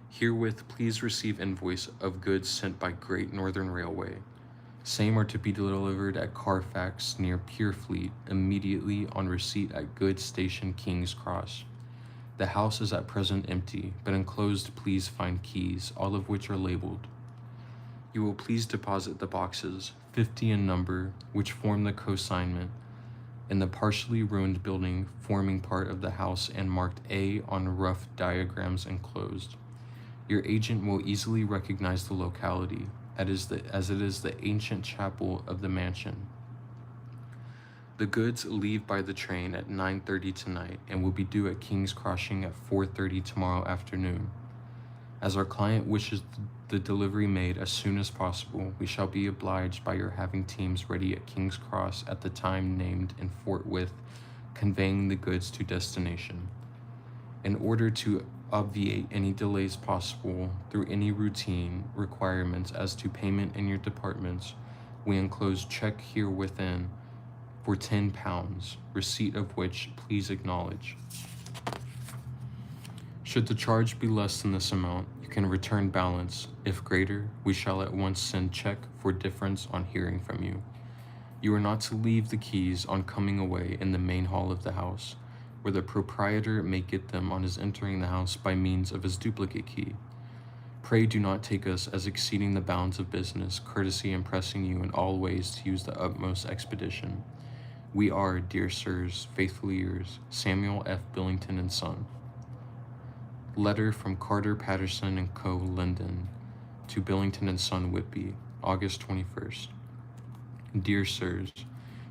herewith please receive invoice of goods sent by Great Northern Railway. Same are to be delivered at Carfax near Purefleet immediately on receipt at goods station King's Cross. The house is at present empty, but enclosed please find keys, all of which are labeled. You will please deposit the boxes, 50 in number, which form the consignment, in the partially ruined building forming part of the house and marked A on rough diagrams enclosed. Your agent will easily recognize the locality, as it is the ancient chapel of the mansion. The goods leave by the train at 9:30 tonight and will be due at King's Crossing at 4:30 tomorrow afternoon. As our client wishes the delivery made as soon as possible, we shall be obliged by your having teams ready at King's Cross at the time named and forthwith conveying the goods to destination. In order to obviate any delays possible through any routine requirements as to payment in your departments, we enclose check here within for £10, receipt of which please acknowledge. Should the charge be less than this amount, you can return balance. If greater, we shall at once send check for difference on hearing from you. You are not to leave the keys on coming away in the main hall of the house, where the proprietor may get them on his entering the house by means of his duplicate key. Pray do not take us as exceeding the bounds of business, courtesy, and pressing you in all ways to use the utmost expedition. We are, dear sirs, faithfully yours, Samuel F. Billington and Son. Letter from Carter, Patterson & Co., Linden, to Billington and Son, Whitby, August 21st. Dear sirs,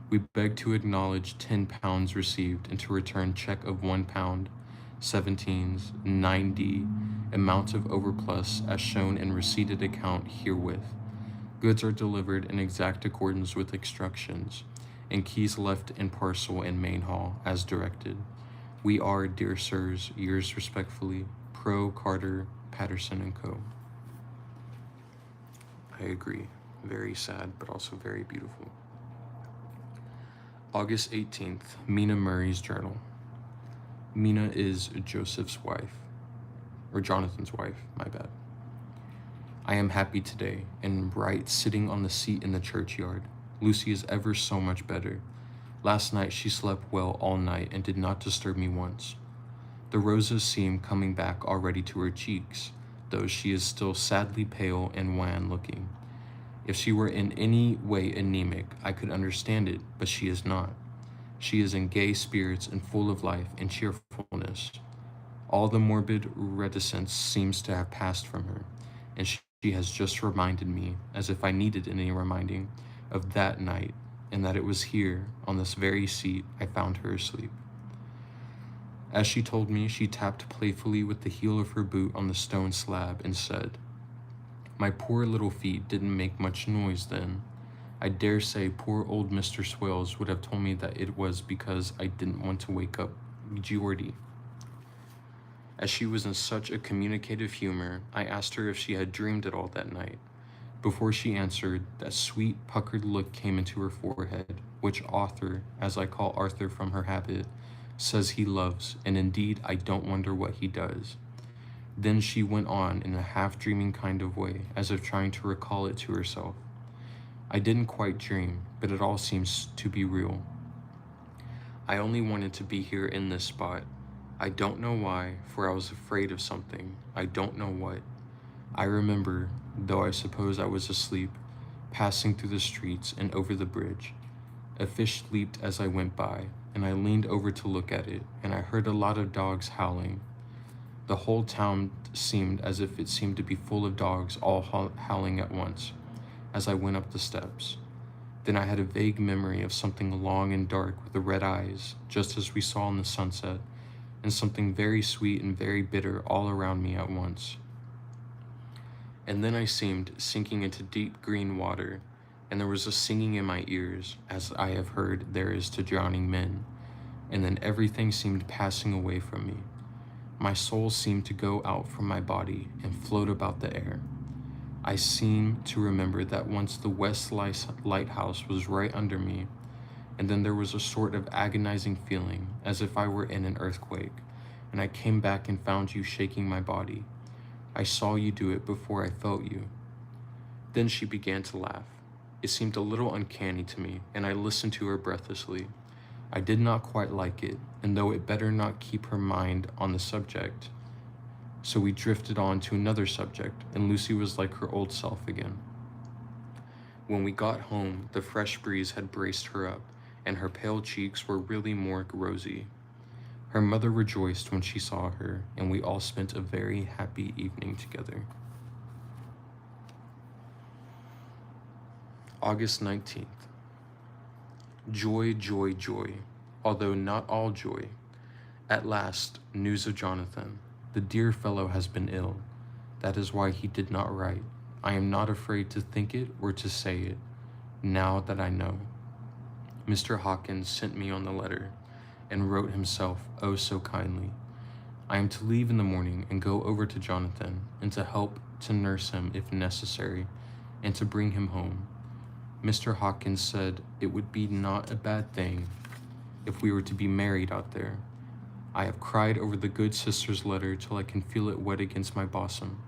we beg to acknowledge £10 received and to return check of £1, 17s, 9D, amount of overplus as shown in receipted account herewith. Goods are delivered in exact accordance with instructions, and keys left in parcel in main hall, as directed. We are, dear sirs, yours respectfully, Pro Carter, Patterson & Co. I agree. Very sad, but also very beautiful. August 18th, Mina Murray's journal. Mina is Joseph's wife, or Jonathan's wife, my bad. I am happy today and bright, sitting on the seat in the churchyard. Lucy is ever so much better. Last night she slept well all night and did not disturb me once. The roses seem coming back already to her cheeks, though she is still sadly pale and wan looking. If she were in any way anemic, I could understand it, but she is not. She is in gay spirits and full of life and cheerfulness. All the morbid reticence seems to have passed from her, and she has just reminded me, as if I needed any reminding, of that night, and that it was here, on this very seat, I found her asleep. As she told me, she tapped playfully with the heel of her boot on the stone slab and said, "My poor little feet didn't make much noise then. I dare say poor old Mr. Swales would have told me that it was because I didn't want to wake up Geordie. As she was in such a communicative humor, I asked her if she had dreamed at all that night. Before she answered, that sweet, puckered look came into her forehead, which Arthur, as I call Arthur from her habit, says he loves, and indeed I don't wonder what he does. Then she went on in a half-dreaming kind of way, as if trying to recall it to herself. I didn't quite dream, but it all seems to be real. I only wanted to be here in this spot. I don't know why, for I was afraid of something. I don't know what. I remember, though I suppose I was asleep, passing through the streets and over the bridge. A fish leaped as I went by, and I leaned over to look at it, and I heard a lot of dogs howling. The whole town seemed as if it seemed to be full of dogs all howling at once, as I went up the steps. Then I had a vague memory of something long and dark with the red eyes, just as we saw in the sunset, and something very sweet and very bitter all around me at once. And then I seemed sinking into deep green water, and there was a singing in my ears, as I have heard there is to drowning men, and then everything seemed passing away from me. My soul seemed to go out from my body and float about the air. I seem to remember that once the West Lighthouse was right under me, and then there was a sort of agonizing feeling, as if I were in an earthquake, and I came back and found you shaking my body. I saw you do it before I felt you. Then she began to laugh. It seemed a little uncanny to me, and I listened to her breathlessly. I did not quite like it, and though it better not keep her mind on the subject, so we drifted on to another subject, and Lucy was like her old self again. When we got home, the fresh breeze had braced her up, and her pale cheeks were really more rosy. Her mother rejoiced when she saw her, and we all spent a very happy evening together. August 19th. Joy, joy, joy, although not all joy. At last, news of Jonathan. The dear fellow has been ill. That is why he did not write. I am not afraid to think it or to say it, now that I know. Mr. Hawkins sent me on the letter, and wrote himself oh so kindly. I am to leave in the morning and go over to Jonathan, and to help to nurse him if necessary, and to bring him home. Mr. Hawkins said it would be not a bad thing if we were to be married out there. I have cried over the good sister's letter till I can feel it wet against my bosom,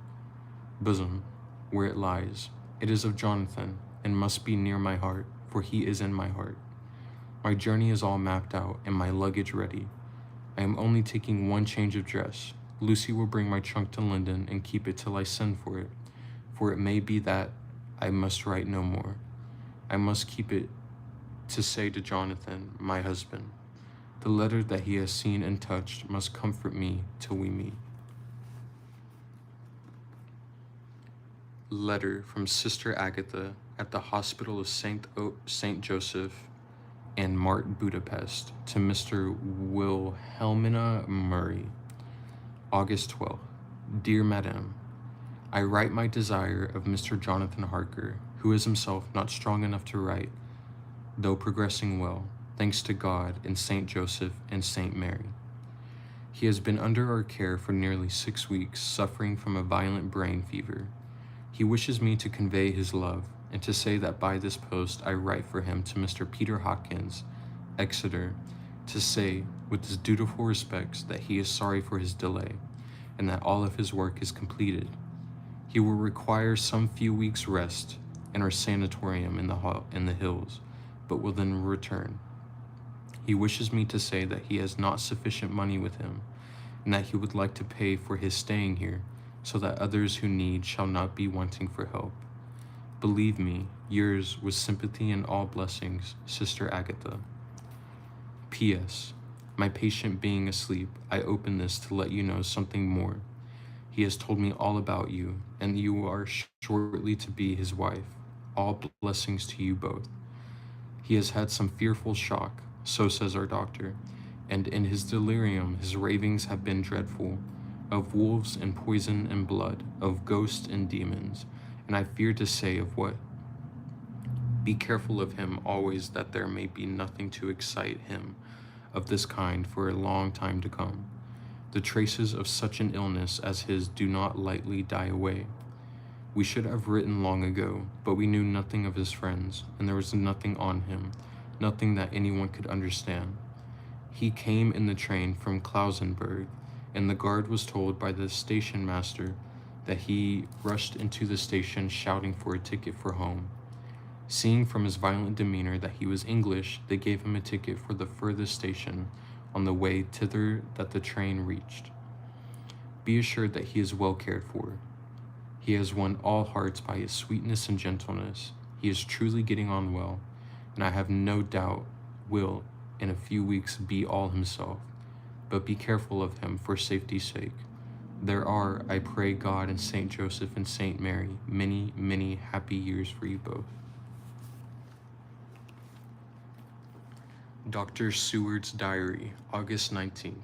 where it lies. It is of Jonathan, and must be near my heart, for he is in my heart. My journey is all mapped out, and my luggage ready. I am only taking one change of dress. Lucy will bring my trunk to London and keep it till I send for it may be that I must write no more. I must keep it to say to Jonathan, my husband. The letter that he has seen and touched must comfort me till we meet. Letter from Sister Agatha at the Hospital of Saint Joseph and Mart, Budapest, to Mr. Wilhelmina Murray. August 12th. Dear Madame, I write my desire of Mr. Jonathan Harker, who is himself not strong enough to write, though progressing well, thanks to God and Saint Joseph and Saint Mary. He has been under our care for nearly 6 weeks, suffering from a violent brain fever. He wishes me to convey his love, and to say that by this post I write for him to Mr. Peter Hawkins, Exeter, to say, with his dutiful respects, that he is sorry for his delay, and that all of his work is completed. He will require some few weeks' rest in our sanatorium in the hills, but will then return. He wishes me to say that he has not sufficient money with him, and that he would like to pay for his staying here, so that others who need shall not be wanting for help. Believe me, yours with sympathy and all blessings, Sister Agatha. P.S. My patient being asleep, I open this to let you know something more. He has told me all about you, and you are shortly to be his wife. All blessings to you both. He has had some fearful shock, so says our doctor, and in his delirium his ravings have been dreadful, of wolves and poison and blood, of ghosts and demons, and I fear to say of what. Be careful of him always, that there may be nothing to excite him of this kind for a long time to come. The traces of such an illness as his do not lightly die away. We should have written long ago, but we knew nothing of his friends, and there was nothing on him, nothing that anyone could understand. He came in the train from Klausenburg, and the guard was told by the station master that he rushed into the station shouting for a ticket for home. Seeing from his violent demeanor that he was English, they gave him a ticket for the furthest station on the way thither that the train reached. Be assured that he is well cared for. He has won all hearts by his sweetness and gentleness. He is truly getting on well, and I have no doubt will, in a few weeks, be all himself. But be careful of him for safety's sake. There are, I pray God and Saint Joseph and Saint Mary, many, many happy years for you both. Dr. Seward's Diary, August 19th.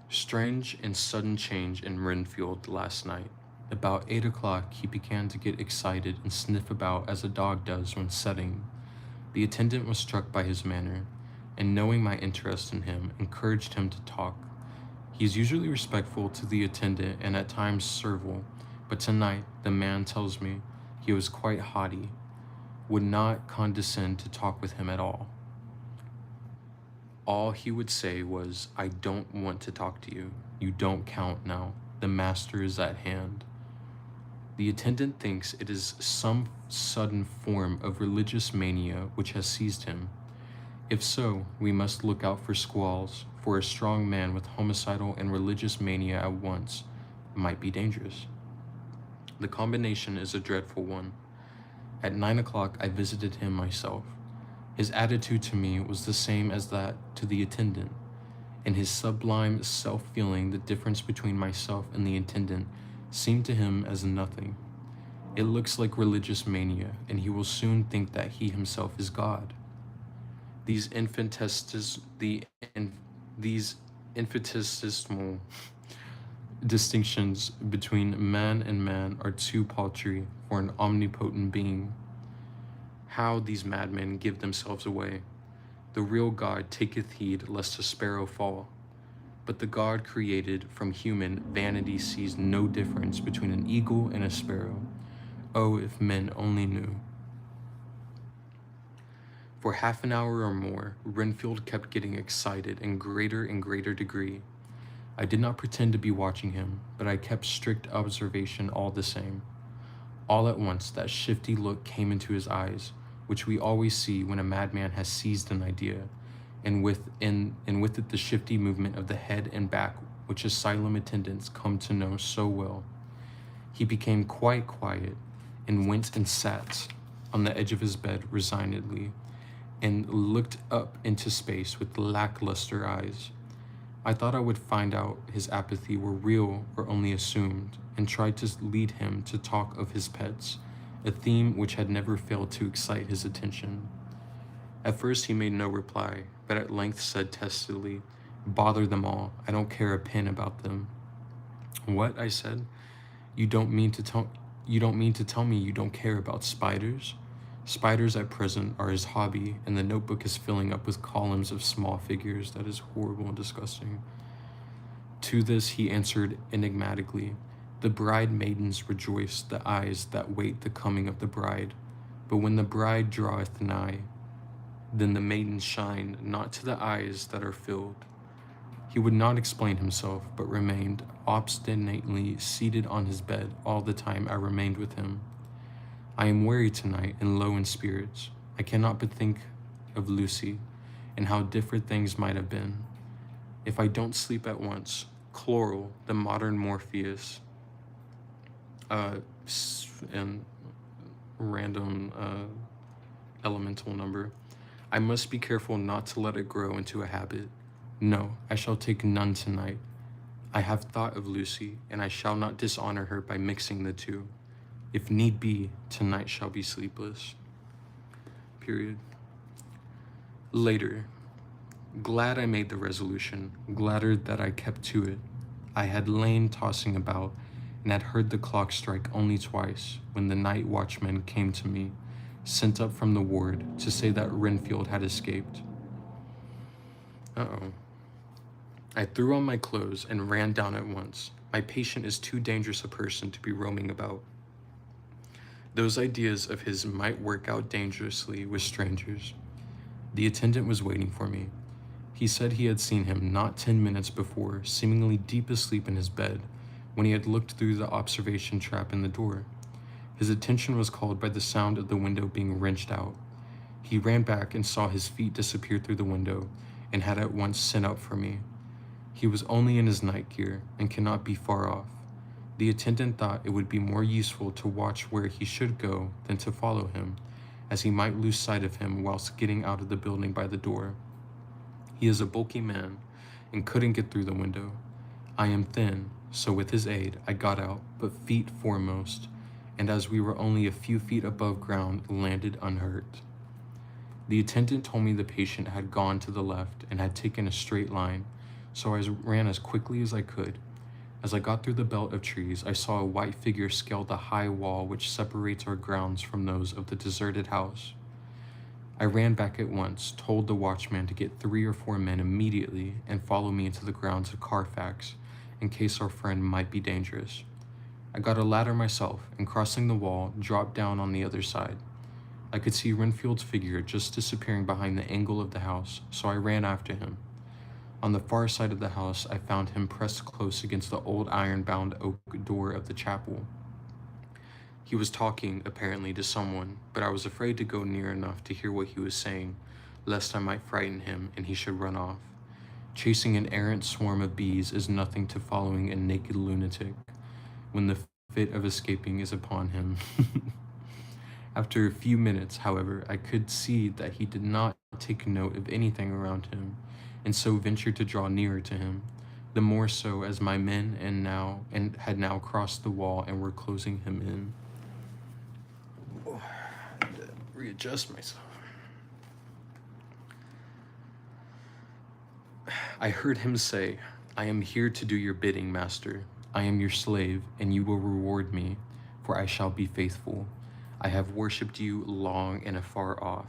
Strange and sudden change in Renfield last night. About 8 o'clock, he began to get excited and sniff about as a dog does when setting. The attendant was struck by his manner, and knowing my interest in him, encouraged him to talk. He is usually respectful to the attendant and at times servile, but tonight, the man tells me, he was quite haughty, would not condescend to talk with him at all. All he would say was, I don't want to talk to you. You don't count now. The master is at hand. The attendant thinks it is some sudden form of religious mania which has seized him. If so, we must look out for squalls, for a strong man with homicidal and religious mania at once might be dangerous. The combination is a dreadful one. At 9 o'clock, I visited him myself. His attitude to me was the same as that to the attendant. In his sublime self-feeling, the difference between myself and the attendant seemed to him as nothing. It looks like religious mania, and he will soon think that he himself is God. These infinitesimal distinctions between man and man are too paltry for an omnipotent being. How these madmen give themselves away! The real God taketh heed lest a sparrow fall. But the God created from human vanity sees no difference between an eagle and a sparrow. Oh, if men only knew. For half an hour or more, Renfield kept getting excited in greater and greater degree. I did not pretend to be watching him, but I kept strict observation all the same. All at once, that shifty look came into his eyes, which we always see when a madman has seized an idea, and with it the shifty movement of the head and back, which asylum attendants come to know so well. He became quite quiet, and went and sat on the edge of his bed resignedly, and looked up into space with lackluster eyes. I thought I would find out his apathy were real or only assumed, and tried to lead him to talk of his pets, a theme which had never failed to excite his attention. At first he made no reply, but at length said testily, "Bother them all, I don't care a pin about them." "What?" I said. You don't mean to tell me you don't care about spiders?" Spiders at present are his hobby, and the notebook is filling up with columns of small figures. That is horrible and disgusting. To this he answered enigmatically, "The bride maidens rejoice the eyes that wait the coming of the bride, but when the bride draweth nigh, then the maidens shine not to the eyes that are filled." He would not explain himself, but remained obstinately seated on his bed all the time I remained with him. I am weary tonight and low in spirits. I cannot but think of Lucy, and how different things might have been. If I don't sleep at once, chloral, the modern Morpheus, and random elemental number, I must be careful not to let it grow into a habit. No, I shall take none tonight. I have thought of Lucy, and I shall not dishonor her by mixing the two. If need be, tonight shall be sleepless. Period. Later. Glad I made the resolution, gladder that I kept to it. I had lain tossing about, and had heard the clock strike only twice, when the night watchman came to me, sent up from the ward to say that Renfield had escaped. Uh-oh. I threw on my clothes and ran down at once. My patient is too dangerous a person to be roaming about. Those ideas of his might work out dangerously with strangers. The attendant was waiting for me. He said he had seen him not 10 minutes before, seemingly deep asleep in his bed, when he had looked through the observation trap in the door. His attention was called by the sound of the window being wrenched out. He ran back and saw his feet disappear through the window, and had at once sent up for me. He was only in his night gear, and cannot be far off. The attendant thought it would be more useful to watch where he should go than to follow him, as he might lose sight of him whilst getting out of the building by the door. He is a bulky man, and couldn't get through the window. I am thin, so with his aid I got out, but feet foremost, and as we were only a few feet above ground, landed unhurt. The attendant told me the patient had gone to the left and had taken a straight line, so I ran as quickly as I could. As I got through the belt of trees, I saw a white figure scale the high wall which separates our grounds from those of the deserted house. I ran back at once, told the watchman to get 3 or 4 men immediately and follow me into the grounds of Carfax, in case our friend might be dangerous. I got a ladder myself, and crossing the wall, dropped down on the other side. I could see Renfield's figure just disappearing behind the angle of the house, so I ran after him. On the far side of the house, I found him pressed close against the old iron-bound oak door of the chapel. He was talking, apparently, to someone, but I was afraid to go near enough to hear what he was saying, lest I might frighten him and he should run off. Chasing an errant swarm of bees is nothing to following a naked lunatic, when the fit of escaping is upon him. After a few minutes, however, I could see that he did not take note of anything around him, and so ventured to draw nearer to him, the more so as my men had now crossed the wall and were closing him in. I had to readjust myself. I heard him say, "I am here to do your bidding, master. I am your slave, and you will reward me, for I shall be faithful. I have worshipped you long and afar off.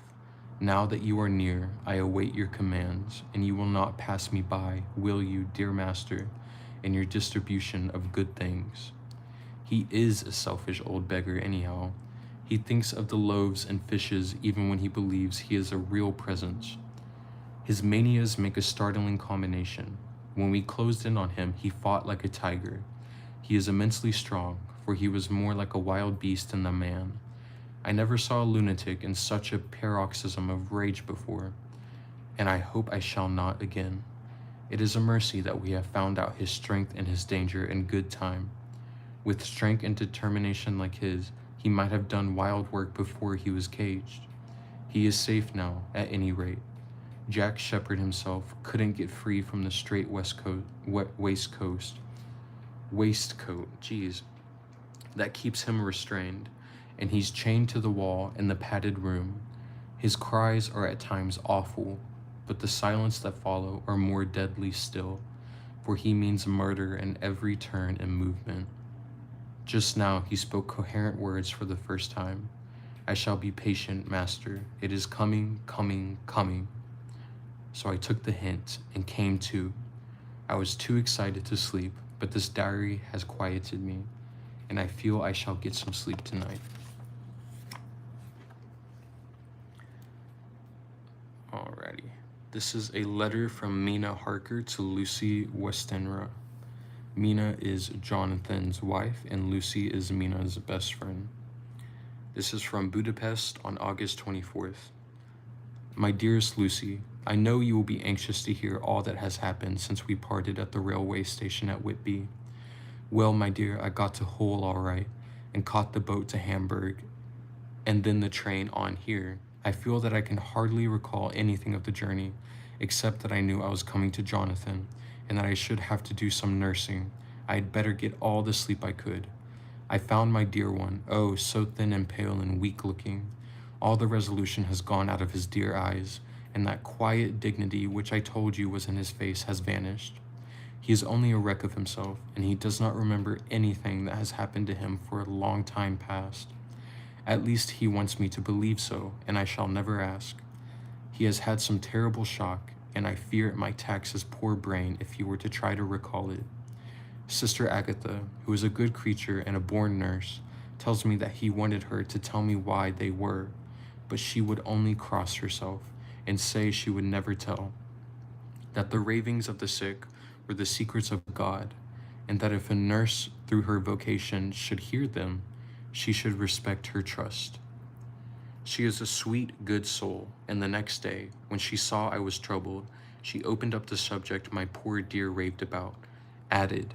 Now that you are near, I await your commands, and you will not pass me by, will you, dear master, in your distribution of good things?" He is a selfish old beggar anyhow. He thinks of the loaves and fishes even when he believes he is a real presence. His manias make a startling combination. When we closed in on him, he fought like a tiger. He is immensely strong, for he was more like a wild beast than a man. I never saw a lunatic in such a paroxysm of rage before, and I hope I shall not again. It is a mercy that we have found out his strength and his danger in good time. With strength and determination like his, he might have done wild work before he was caged. He is safe now, at any rate. Jack Shepherd himself couldn't get free from the straight waistcoat, that keeps him restrained, and he's chained to the wall in the padded room. His cries are at times awful, but the silence that follow are more deadly still, for he means murder in every turn and movement. Just now he spoke coherent words for the first time. "I shall be patient, master. It is coming, coming, coming." So I took the hint and came to. I was too excited to sleep, but this diary has quieted me, and I feel I shall get some sleep tonight. Alrighty. This is a letter from Mina Harker to Lucy Westenra. Mina is Jonathan's wife, and Lucy is Mina's best friend. This is from Budapest on August 24th. My dearest Lucy, I know you will be anxious to hear all that has happened since we parted at the railway station at Whitby. Well, my dear, I got to Hull all right, and caught the boat to Hamburg, and then the train on here. I feel that I can hardly recall anything of the journey, except that I knew I was coming to Jonathan, and that I should have to do some nursing. I had better get all the sleep I could. I found my dear one, oh, so thin and pale and weak-looking. All the resolution has gone out of his dear eyes, and that quiet dignity which I told you was in his face has vanished. He is only a wreck of himself, and he does not remember anything that has happened to him for a long time past. At least he wants me to believe so, and I shall never ask. He has had some terrible shock, and I fear it might tax his poor brain if he were to try to recall it. Sister Agatha, who is a good creature and a born nurse, tells me that he wanted her to tell me why they were, but she would only cross herself and say she would never tell, that the ravings of the sick were the secrets of God, and that if a nurse through her vocation should hear them, she should respect her trust. She is a sweet, good soul, and the next day, when she saw I was troubled, she opened up the subject my poor dear raved about, added,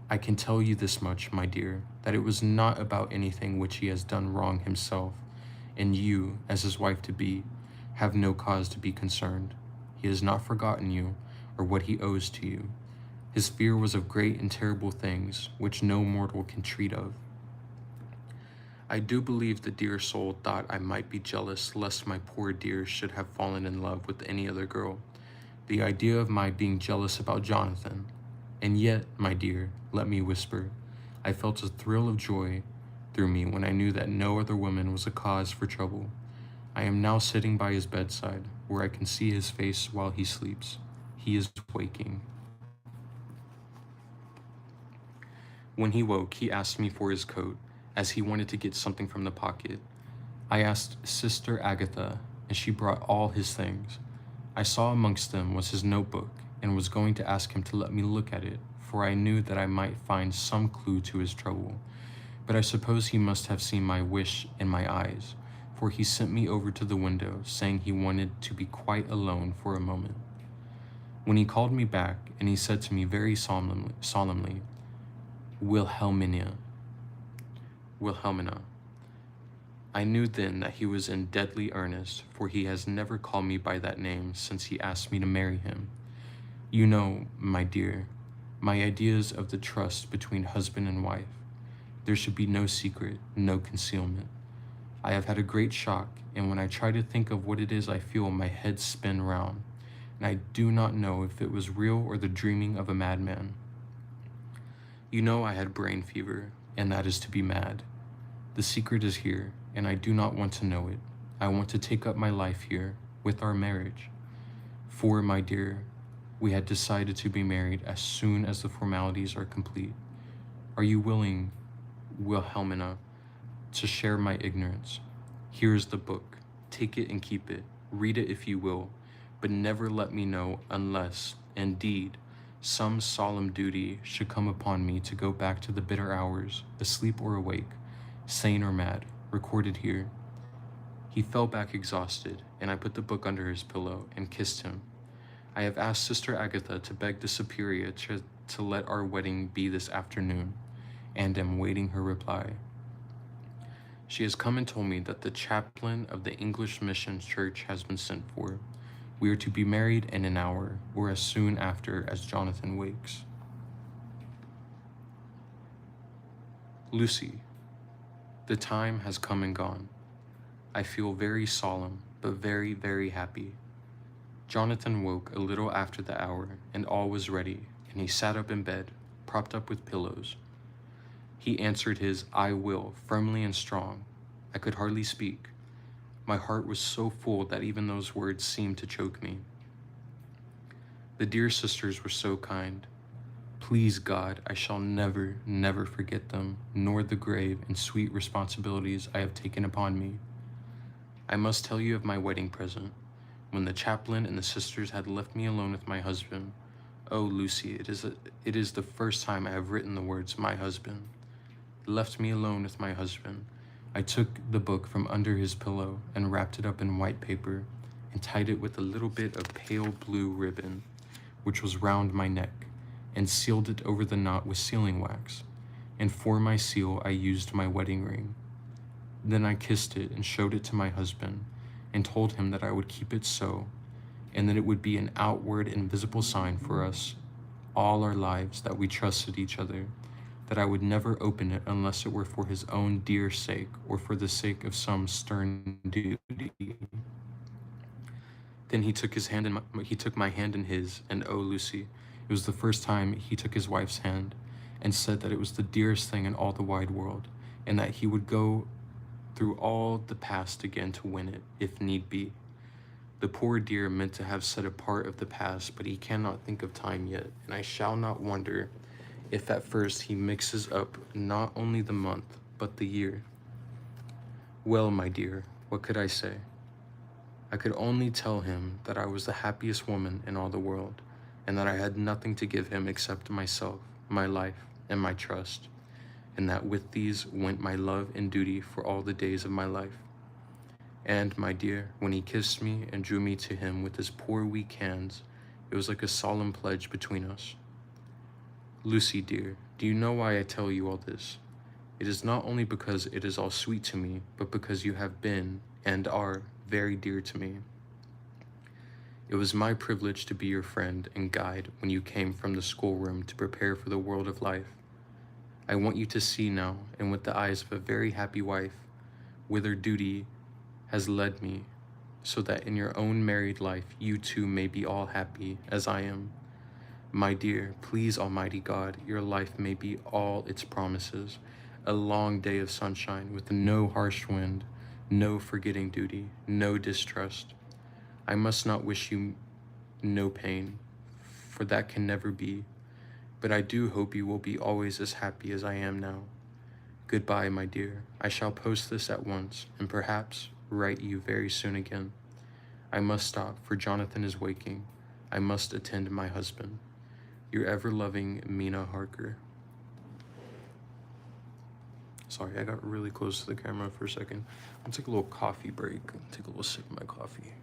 I can tell you this much, my dear, that it was not about anything which he has done wrong himself, and you, as his wife-to-be, have no cause to be concerned. He has not forgotten you, or what he owes to you. His fear was of great and terrible things, which no mortal can treat of. I do believe the dear soul thought I might be jealous lest my poor dear should have fallen in love with any other girl. The idea of my being jealous about Jonathan. And yet, my dear, let me whisper, I felt a thrill of joy through me when I knew that no other woman was a cause for trouble. I am now sitting by his bedside, where I can see his face while he sleeps. He is waking. When he woke, he asked me for his coat, as he wanted to get something from the pocket. I asked Sister Agatha, and she brought all his things. I saw amongst them was his notebook, and was going to ask him to let me look at it, for I knew that I might find some clue to his trouble. But I suppose he must have seen my wish in my eyes, for he sent me over to the window, saying he wanted to be quite alone for a moment. When he called me back, and he said to me very solemnly, Wilhelmina. I knew then that he was in deadly earnest, for he has never called me by that name since he asked me to marry him. You know, my dear, my ideas of the trust between husband and wife. There should be no secret, no concealment. I have had a great shock, and when I try to think of what it is I feel, my head spin round, and I do not know if it was real or the dreaming of a madman. You know I had brain fever, and that is to be mad. The secret is here, and I do not want to know it. I want to take up my life here, with our marriage. For, my dear, we had decided to be married as soon as the formalities are complete. Are you willing, Wilhelmina, to share my ignorance? Here is the book. Take it and keep it. Read it if you will, but never let me know unless, indeed, some solemn duty should come upon me to go back to the bitter hours, asleep or awake, sane or mad, recorded here. He fell back exhausted, and I put the book under his pillow and kissed him. I have asked Sister Agatha to beg the Superior to let our wedding be this afternoon, and am waiting her reply. She has come and told me that the chaplain of the English Mission Church has been sent for. We are to be married in an hour, or as soon after as Jonathan wakes. Lucy, the time has come and gone. I feel very solemn, but very, very happy. Jonathan woke a little after the hour, and all was ready, and he sat up in bed, propped up with pillows. He answered his "I will" firmly and strong. I could hardly speak. My heart was so full that even those words seemed to choke me. The dear sisters were so kind. Please God, I shall never, never forget them, nor the grave and sweet responsibilities I have taken upon me. I must tell you of my wedding present. When the chaplain and the sisters had left me alone with my husband, oh, Lucy, it is the first time I have written the words "my husband." Left me alone with my husband, I took the book from under his pillow and wrapped it up in white paper and tied it with a little bit of pale blue ribbon, which was round my neck, and sealed it over the knot with sealing wax. And for my seal I used my wedding ring. Then I kissed it and showed it to my husband, and told him that I would keep it so, and that it would be an outward and visible sign for us all our lives that we trusted each other, that I would never open it unless it were for his own dear sake or for the sake of some stern duty. Then he took my hand in his, and oh, Lucy, it was the first time he took his wife's hand, and said that it was the dearest thing in all the wide world, and that he would go through all the past again to win it, if need be. The poor dear meant to have set a part of the past, but he cannot think of time yet, and I shall not wonder if at first he mixes up not only the month, but the year. Well, my dear, what could I say? I could only tell him that I was the happiest woman in all the world, and that I had nothing to give him except myself, my life, and my trust, and that with these went my love and duty for all the days of my life. And, my dear, when he kissed me and drew me to him with his poor weak hands, it was like a solemn pledge between us. Lucy, dear, do you know why I tell you all this? It is not only because it is all sweet to me, but because you have been, and are, very dear to me. It was my privilege to be your friend and guide when you came from the schoolroom to prepare for the world of life. I want you to see now, and with the eyes of a very happy wife, whither duty has led me, so that in your own married life you too may be all happy as I am. My dear, please Almighty God, your life may be all its promises, a long day of sunshine with no harsh wind, no forgetting duty, no distrust. I must not wish you no pain, for that can never be, but I do hope you will be always as happy as I am now. Goodbye, my dear. I shall post this at once, and perhaps write you very soon again. I must stop, for Jonathan is waking. I must attend my husband. Your ever-loving Mina Harker. Sorry, I got really close to the camera for a second. I'll take a little coffee break. Take a little sip of my coffee.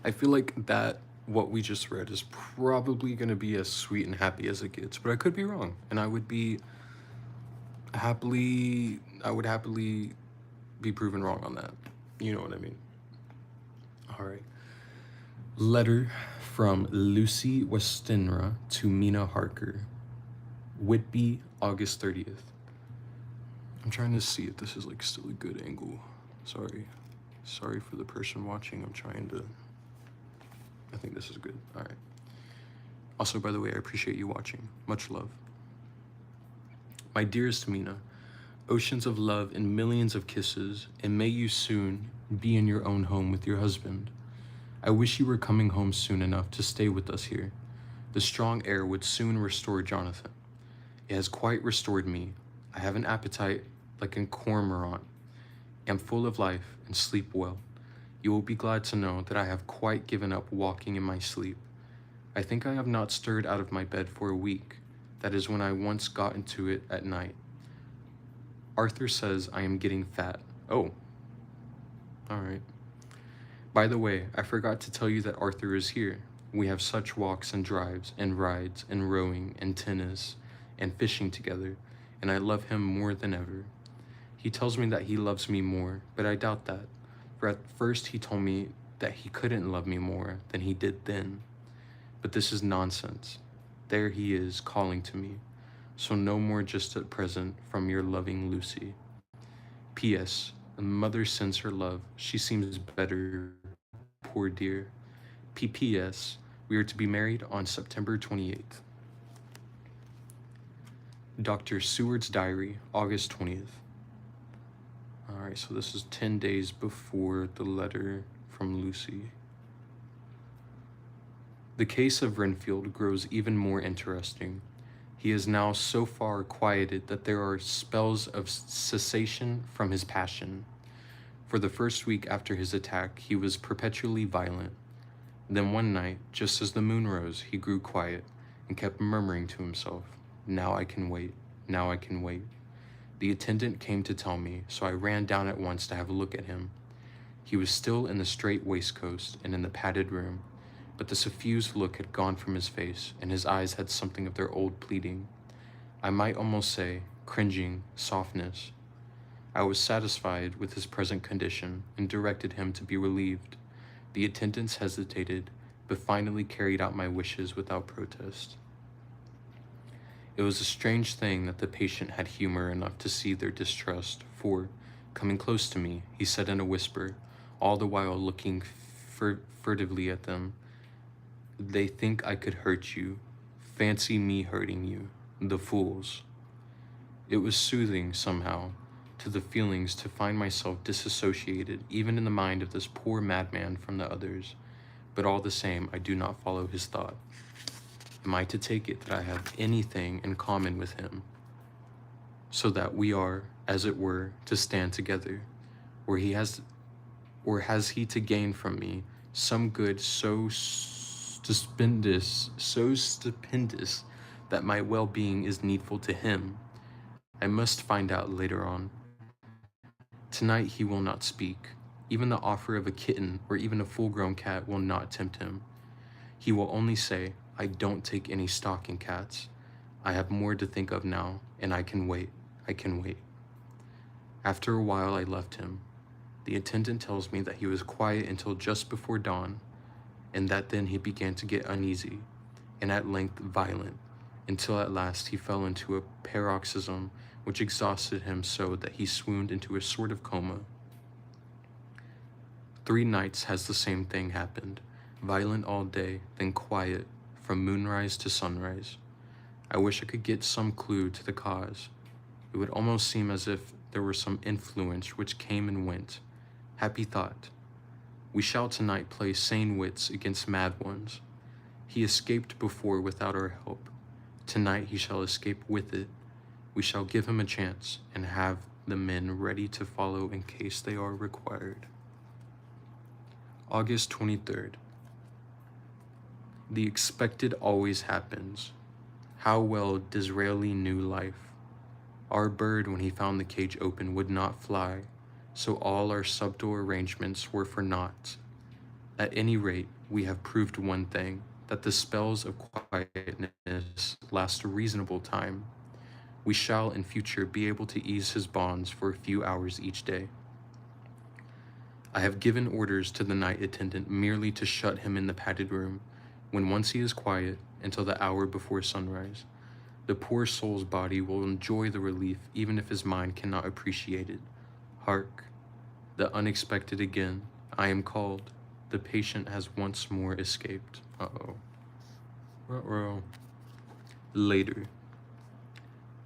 I feel like that what we just read is probably going to be as sweet and happy as it gets, but I could be wrong, and I would happily be proven wrong on that. You know what I mean? All right. Letter from Lucy Westenra to Mina Harker. Whitby, August 30th. I'm trying to see if this is like still a good angle. Sorry for the person watching. I think this is good. All right. Also, by the way, I appreciate you watching. Much love. My dearest Mina, oceans of love and millions of kisses, and may you soon be in your own home with your husband. I wish you were coming home soon enough to stay with us here. The strong air would soon restore Jonathan. It has quite restored me. I have an appetite like a cormorant, am full of life, and sleep well. You will be glad to know that I have quite given up walking in my sleep. I think I have not stirred out of my bed for a week. That is when I once got into it at night. Arthur says I am getting fat. Oh, all right. By the way, I forgot to tell you that Arthur is here. We have such walks and drives and rides and rowing and tennis and fishing together, and I love him more than ever. He tells me that he loves me more, but I doubt that. For at first he told me that he couldn't love me more than he did then. But this is nonsense. There he is calling to me. So no more just at present from your loving Lucy. P.S. The mother sends her love. She seems better, poor dear. P.P.S. We are to be married on September 28th. Dr. Seward's Diary, August 20th. All right, so this is 10 days before the letter from Lucy. The case of Renfield grows even more interesting. He is now so far quieted that there are spells of cessation from his passion. For the first week after his attack, he was perpetually violent. Then one night, just as the moon rose, he grew quiet and kept murmuring to himself, "Now I can wait, now I can wait." The attendant came to tell me, so I ran down at once to have a look at him. He was still in the straight waistcoat and in the padded room, but the suffused look had gone from his face, and his eyes had something of their old pleading. I might almost say, cringing softness. I was satisfied with his present condition and directed him to be relieved. The attendants hesitated, but finally carried out my wishes without protest. It was a strange thing that the patient had humor enough to see their distrust, for, coming close to me, he said in a whisper, all the while looking furtively at them, "They think I could hurt you. Fancy me hurting you. The fools." It was soothing, somehow, to the feelings to find myself disassociated, even in the mind of this poor madman, from the others. But all the same, I do not follow his thought. Am I to take it that I have anything in common with him, so that we are, as it were, to stand together, or has he to gain from me some good so stupendous that my well-being is needful to him? I must find out later on. Tonight he will not speak. Even the offer of a kitten or even a full-grown cat will not tempt him. He will only say, "I don't take any stock in cats. I have more to think of now, and I can wait. I can wait." After a while I left him. The attendant tells me that he was quiet until just before dawn, and that then he began to get uneasy, and at length violent, until at last he fell into a paroxysm which exhausted him so that he swooned into a sort of coma. 3 nights has the same thing happened, violent all day, then quiet, from moonrise to sunrise. I wish I could get some clue to the cause. It would almost seem as if there were some influence which came and went. Happy thought. We shall tonight play sane wits against mad ones. He escaped before without our help. Tonight he shall escape with it. We shall give him a chance and have the men ready to follow in case they are required. August 23rd. The expected always happens. How well Disraeli knew life. Our bird, when he found the cage open, would not fly, so all our subtle arrangements were for naught. At any rate, we have proved one thing, that the spells of quietness last a reasonable time. We shall in future be able to ease his bonds for a few hours each day. I have given orders to the night attendant merely to shut him in the padded room, when once he is quiet, until the hour before sunrise. The poor soul's body will enjoy the relief even if his mind cannot appreciate it. Hark! The unexpected again. I am called. The patient has once more escaped. Uh-oh. Ruh-roh. Later.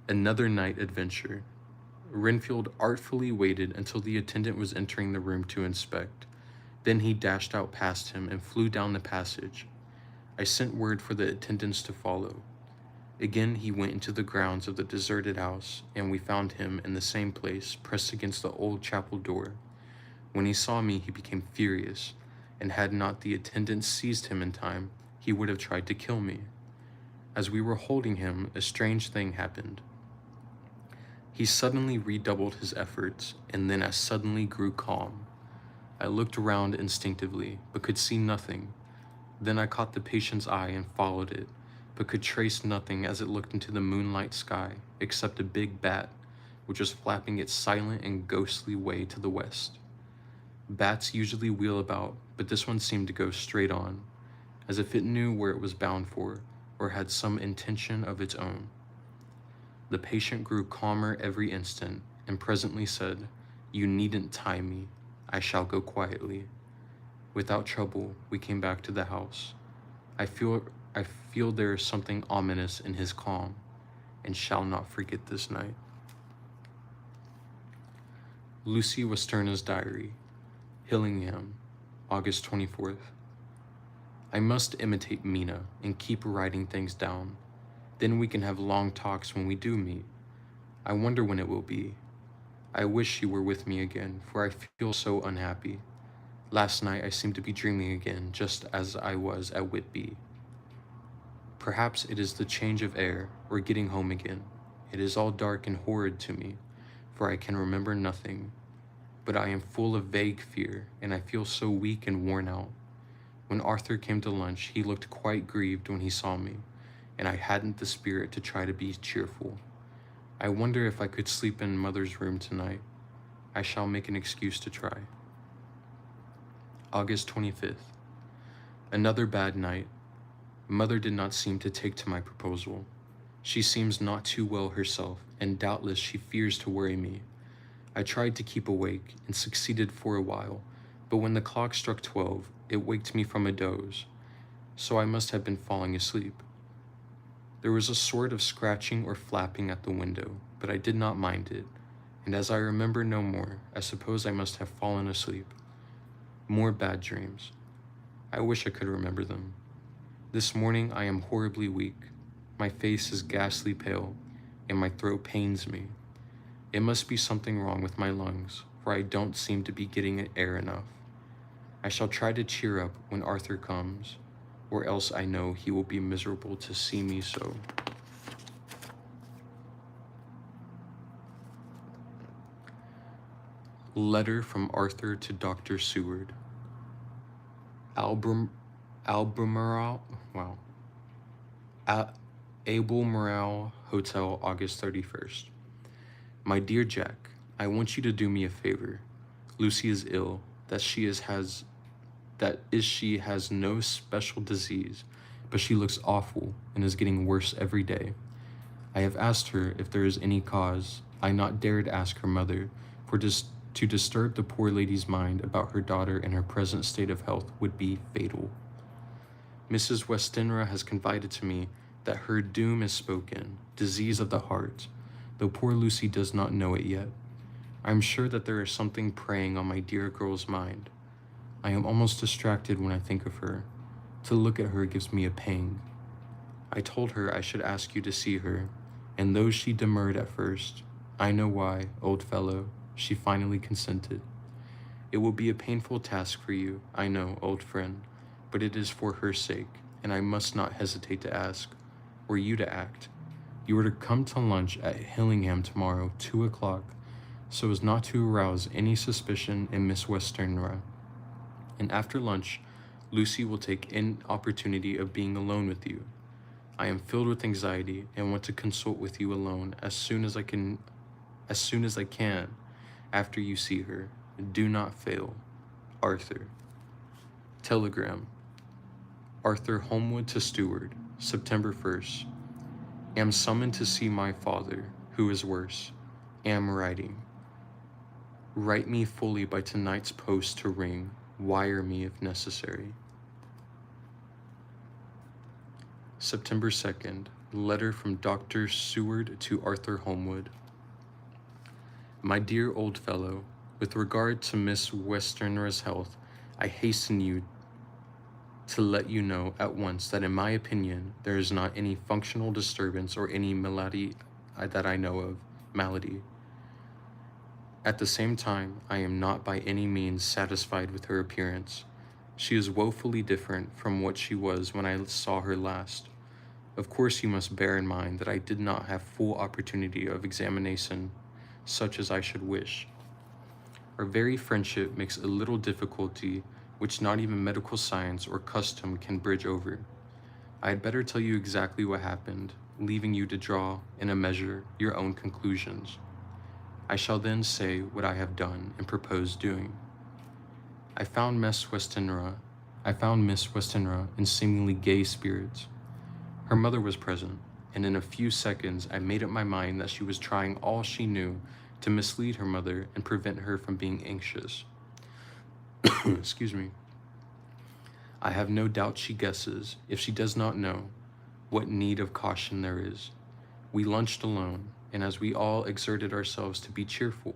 Another night adventure. Renfield artfully waited until the attendant was entering the room to inspect. Then he dashed out past him and flew down the passage. I sent word for the attendants to follow. Again he went into the grounds of the deserted house, and we found him in the same place, pressed against the old chapel door. When he saw me, he became furious, and had not the attendants seized him in time, he would have tried to kill me. As we were holding him, a strange thing happened. He suddenly redoubled his efforts, and then as suddenly grew calm. I looked around instinctively, but could see nothing. Then I caught the patient's eye and followed it, but could trace nothing as it looked into the moonlight sky, except a big bat, which was flapping its silent and ghostly way to the west. Bats usually wheel about, but this one seemed to go straight on, as if it knew where it was bound for, or had some intention of its own. The patient grew calmer every instant, and presently said, "You needn't tie me. I shall go quietly." Without trouble, we came back to the house. I feel there is something ominous in his calm, and shall not forget this night. Lucy Westerna's diary. Hillingham, August 24th. I must imitate Mina and keep writing things down. Then we can have long talks when we do meet. I wonder when it will be. I wish she were with me again, for I feel so unhappy. Last night I seemed to be dreaming again, just as I was at Whitby. Perhaps it is the change of air, or getting home again. It is all dark and horrid to me, for I can remember nothing. But I am full of vague fear, and I feel so weak and worn out. When Arthur came to lunch, he looked quite grieved when he saw me, and I hadn't the spirit to try to be cheerful. I wonder if I could sleep in Mother's room tonight. I shall make an excuse to try. August 25th. Another bad night. Mother did not seem to take to my proposal. She seems not too well herself, and doubtless she fears to worry me. I tried to keep awake and succeeded for a while, but when the clock struck 12, it waked me from a doze, so I must have been falling asleep. There was a sort of scratching or flapping at the window, but I did not mind it, and as I remember no more, I suppose I must have fallen asleep. More bad dreams. I wish I could remember them. This morning I am horribly weak. My face is ghastly pale, and my throat pains me. It must be something wrong with my lungs, for I don't seem to be getting air enough. I shall try to cheer up when Arthur comes, or else I know he will be miserable to see me so. Letter from Arthur to Dr. Seward. Albemarle, wow. Albemarle Hotel, August 31st. My dear Jack, I want you to do me a favor. Lucy is ill, she has no special disease, but she looks awful and is getting worse every day. I have asked her if there is any cause. I not dared ask her mother, for to disturb the poor lady's mind about her daughter in her present state of health would be fatal. Mrs. Westenra has confided to me that her doom is spoken, disease of the heart, though poor Lucy does not know it yet. I am sure that there is something preying on my dear girl's mind. I am almost distracted when I think of her. To look at her gives me a pang. I told her I should ask you to see her, and though she demurred at first, I know why, old fellow, she finally consented. It will be a painful task for you, I know, old friend, but it is for her sake, and I must not hesitate to ask, or you to act. You are to come to lunch at Hillingham tomorrow, 2 o'clock, so as not to arouse any suspicion in Miss Westenra. And after lunch, Lucy will take an opportunity of being alone with you. I am filled with anxiety and want to consult with you alone as soon as I can, after you see her. Do not fail. Arthur. Telegram. Arthur Holmwood to Steward, September 1st. Am summoned to see my father, who is worse. Am writing. Write me fully by tonight's post to ring. Wire me if necessary. September 2nd. Letter from Dr. Seward to Arthur Holmwood. My dear old fellow, with regard to Miss Westenra's health, I hasten to let you know at once that in my opinion there is not any functional disturbance or any malady that I know of, malady. At the same time, I am not by any means satisfied with her appearance. She is woefully different from what she was when I saw her last. Of course, you must bear in mind that I did not have full opportunity of examination, such as I should wish. Our very friendship makes a little difficulty which not even medical science or custom can bridge over. I had better tell you exactly what happened, leaving you to draw, in a measure, your own conclusions. I shall then say what I have done and propose doing. I found Miss Westenra in seemingly gay spirits. Her mother was present, and in a few seconds I made up my mind that she was trying all she knew to mislead her mother and prevent her from being anxious. Excuse me. I have no doubt she guesses, if she does not know, what need of caution there is. We lunched alone, and as we all exerted ourselves to be cheerful,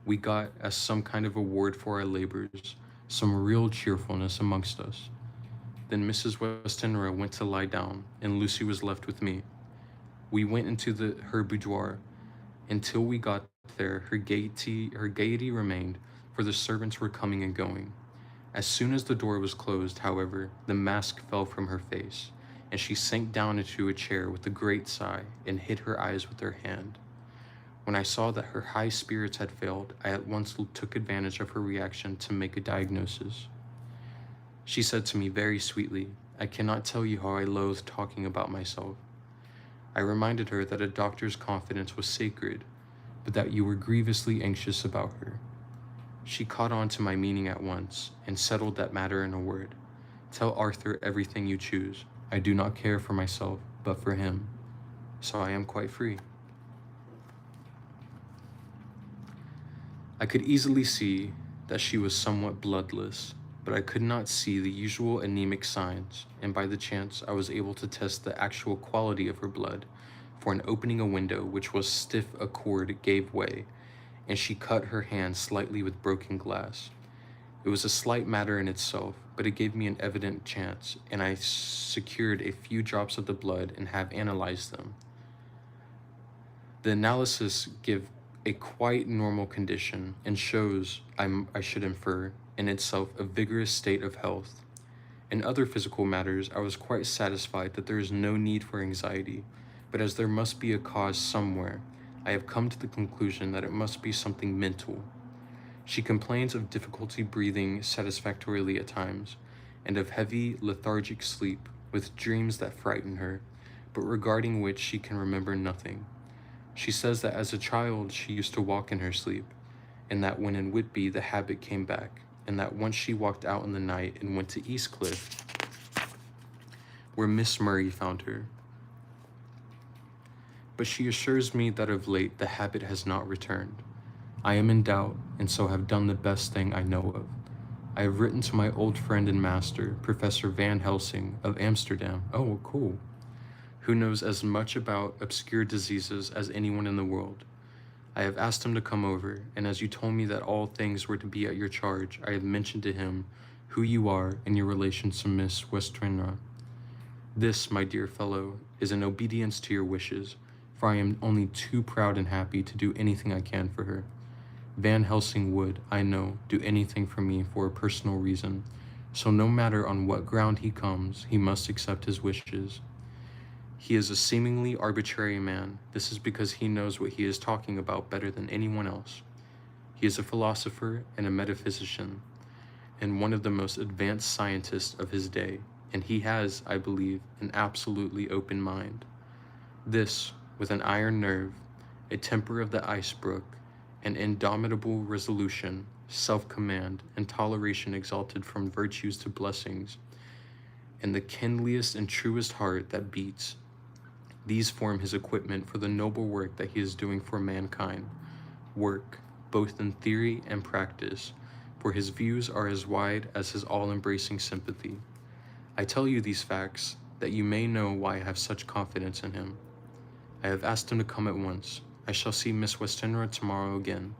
we got, as some kind of reward for our labors, some real cheerfulness amongst us. Then Mrs. Westenra went to lie down, and Lucy was left with me. We went into her boudoir. Until we got there, her gaiety remained, for the servants were coming and going. As soon as the door was closed, however, the mask fell from her face, and she sank down into a chair with a great sigh and hid her eyes with her hand. When I saw that her high spirits had failed, I at once took advantage of her reaction to make a diagnosis. She said to me very sweetly, I cannot tell you how I loathe talking about myself. I reminded her that a doctor's confidence was sacred, but that you were grievously anxious about her. She caught on to my meaning at once, and settled that matter in a word. Tell Arthur everything you choose. I do not care for myself, but for him. so I am quite free. I could easily see that she was somewhat bloodless, but I could not see the usual anemic signs, and by the chance I was able to test the actual quality of her blood, for in opening a window which was stiff a cord gave way, and she cut her hand slightly with broken glass. It was a slight matter in itself, but it gave me an evident chance, and I secured a few drops of the blood and have analyzed them. The analysis give a quite normal condition and shows, I should infer, in itself a vigorous state of health. In other physical matters, I was quite satisfied that there is no need for anxiety, but as there must be a cause somewhere, I have come to the conclusion that it must be something mental. She complains of difficulty breathing satisfactorily at times, and of heavy, lethargic sleep, with dreams that frighten her, but regarding which she can remember nothing. She says that as a child she used to walk in her sleep, and that when in Whitby the habit came back, and that once she walked out in the night and went to Eastcliff, where Miss Murray found her. But she assures me that of late the habit has not returned. I am in doubt, and so have done the best thing I know of. I have written to my old friend and master, Professor Van Helsing of Amsterdam. Oh, cool. Who knows as much about obscure diseases as anyone in the world. I have asked him to come over, and as you told me that all things were to be at your charge, I have mentioned to him who you are and your relation to Miss Westenra. This, my dear fellow, is in obedience to your wishes, for I am only too proud and happy to do anything I can for her. Van Helsing would, I know, do anything for me for a personal reason, so no matter on what ground he comes, he must accept his wishes. He is a seemingly arbitrary man. This is because he knows what he is talking about better than anyone else. He is a philosopher and a metaphysician, and one of the most advanced scientists of his day, and he has, I believe, an absolutely open mind. This, with an iron nerve, a temper of the ice brook, an indomitable resolution, self-command, and toleration exalted from virtues to blessings, and the kindliest and truest heart that beats. These form his equipment for the noble work that he is doing for mankind, work both in theory and practice, for his views are as wide as his all-embracing sympathy. I tell you these facts that you may know why I have such confidence in him. I have asked him to come at once. I shall see Miss Westenra tomorrow again.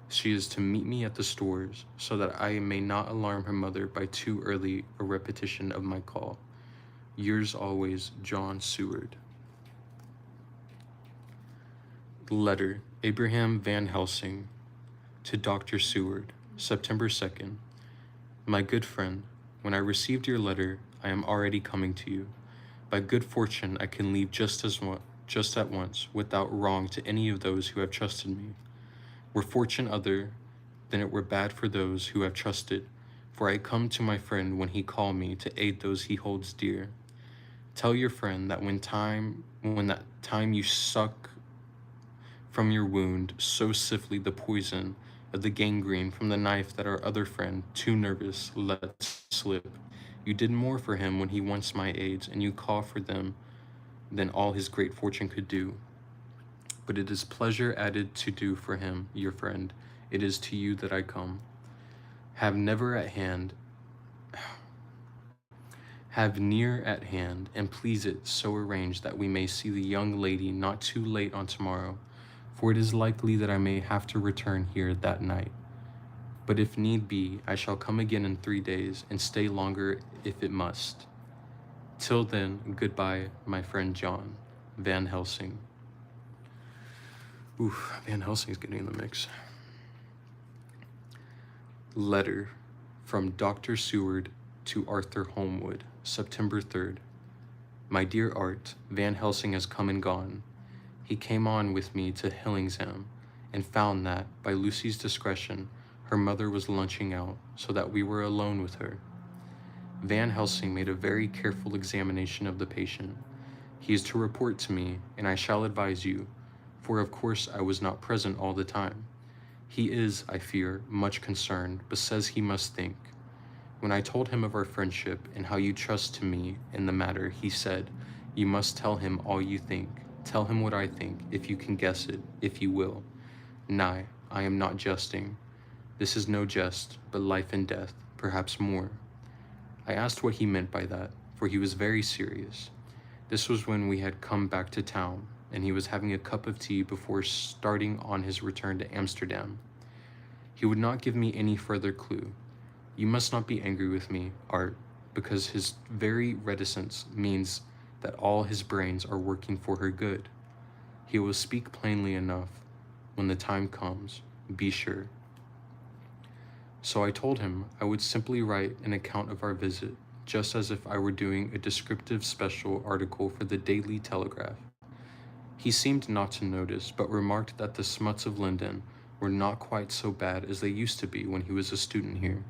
She is to meet me at the stores, so that I may not alarm her mother by too early a repetition of my call. Yours always, John Seward. Letter, Abraham Van Helsing, to Dr. Seward, September 2nd. My good friend, when I received your letter, I am already coming to you. By good fortune, I can leave just at once, without wrong to any of those who have trusted me. Were fortune other, then it were bad for those who have trusted, for I come to my friend when he call me to aid those he holds dear. Tell your friend that when that time you suck from your wound so swiftly the poison of the gangrene from the knife that our other friend, too nervous, let slip. You did more for him when he wants my aids, and you call for them than all his great fortune could do. But it is pleasure added to do for him, your friend. It is to you that I come. Have never at hand, have near at hand, and please it so arranged that we may see the young lady not too late on tomorrow, for it is likely that I may have to return here that night. But if need be, I shall come again in 3 days, and stay longer if it must. Till then, goodbye, my friend John. Van Helsing. Oof, Van Helsing's getting in the mix. Letter from Dr. Seward to Arthur Holmwood, September 3rd. My dear Art, Van Helsing has come and gone. He came on with me to Hillingsham, and found that, by Lucy's discretion, her mother was lunching out, so that we were alone with her. Van Helsing made a very careful examination of the patient. He is to report to me, and I shall advise you, for of course I was not present all the time. He is, I fear, much concerned, but says he must think. When I told him of our friendship and how you trust to me in the matter, he said, you must tell him all you think. Tell him what I think, if you can guess it, if you will. Nay, I am not jesting. This is no jest, but life and death, perhaps more. I asked what he meant by that, for he was very serious. This was when we had come back to town, and he was having a cup of tea before starting on his return to Amsterdam. He would not give me any further clue. You must not be angry with me, Art, because his very reticence means that all his brains are working for her good. He will speak plainly enough when the time comes, be sure. So I told him I would simply write an account of our visit, just as if I were doing a descriptive special article for the Daily Telegraph. He seemed not to notice, but remarked that the smuts of Linden were not quite so bad as they used to be when he was a student here.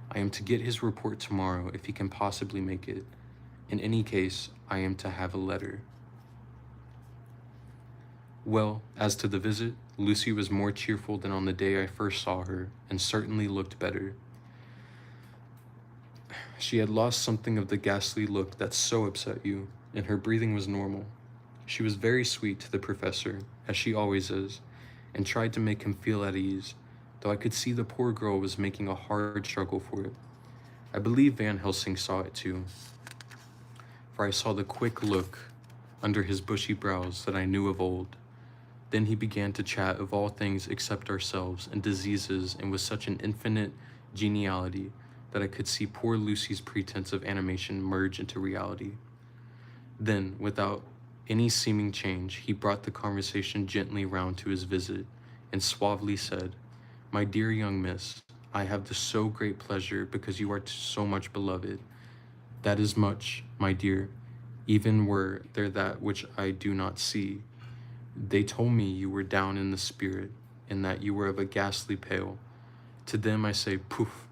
I am to get his report tomorrow if he can possibly make it. In any case, I am to have a letter. Well, as to the visit, Lucy was more cheerful than on the day I first saw her, and certainly looked better. She had lost something of the ghastly look that so upset you, and her breathing was normal. She was very sweet to the professor, as she always is, and tried to make him feel at ease, though I could see the poor girl was making a hard struggle for it. I believe Van Helsing saw it too, for I saw the quick look under his bushy brows that I knew of old. Then he began to chat of all things except ourselves and diseases, and with such an infinite geniality that I could see poor Lucy's pretense of animation merge into reality. Then, without any seeming change, he brought the conversation gently round to his visit, and suavely said, "My dear young miss, I have the so great pleasure because you are so much beloved. That is much, my dear, even were there that which I do not see. They told me you were down in the spirit, and that you were of a ghastly pale. To them I say, poof,"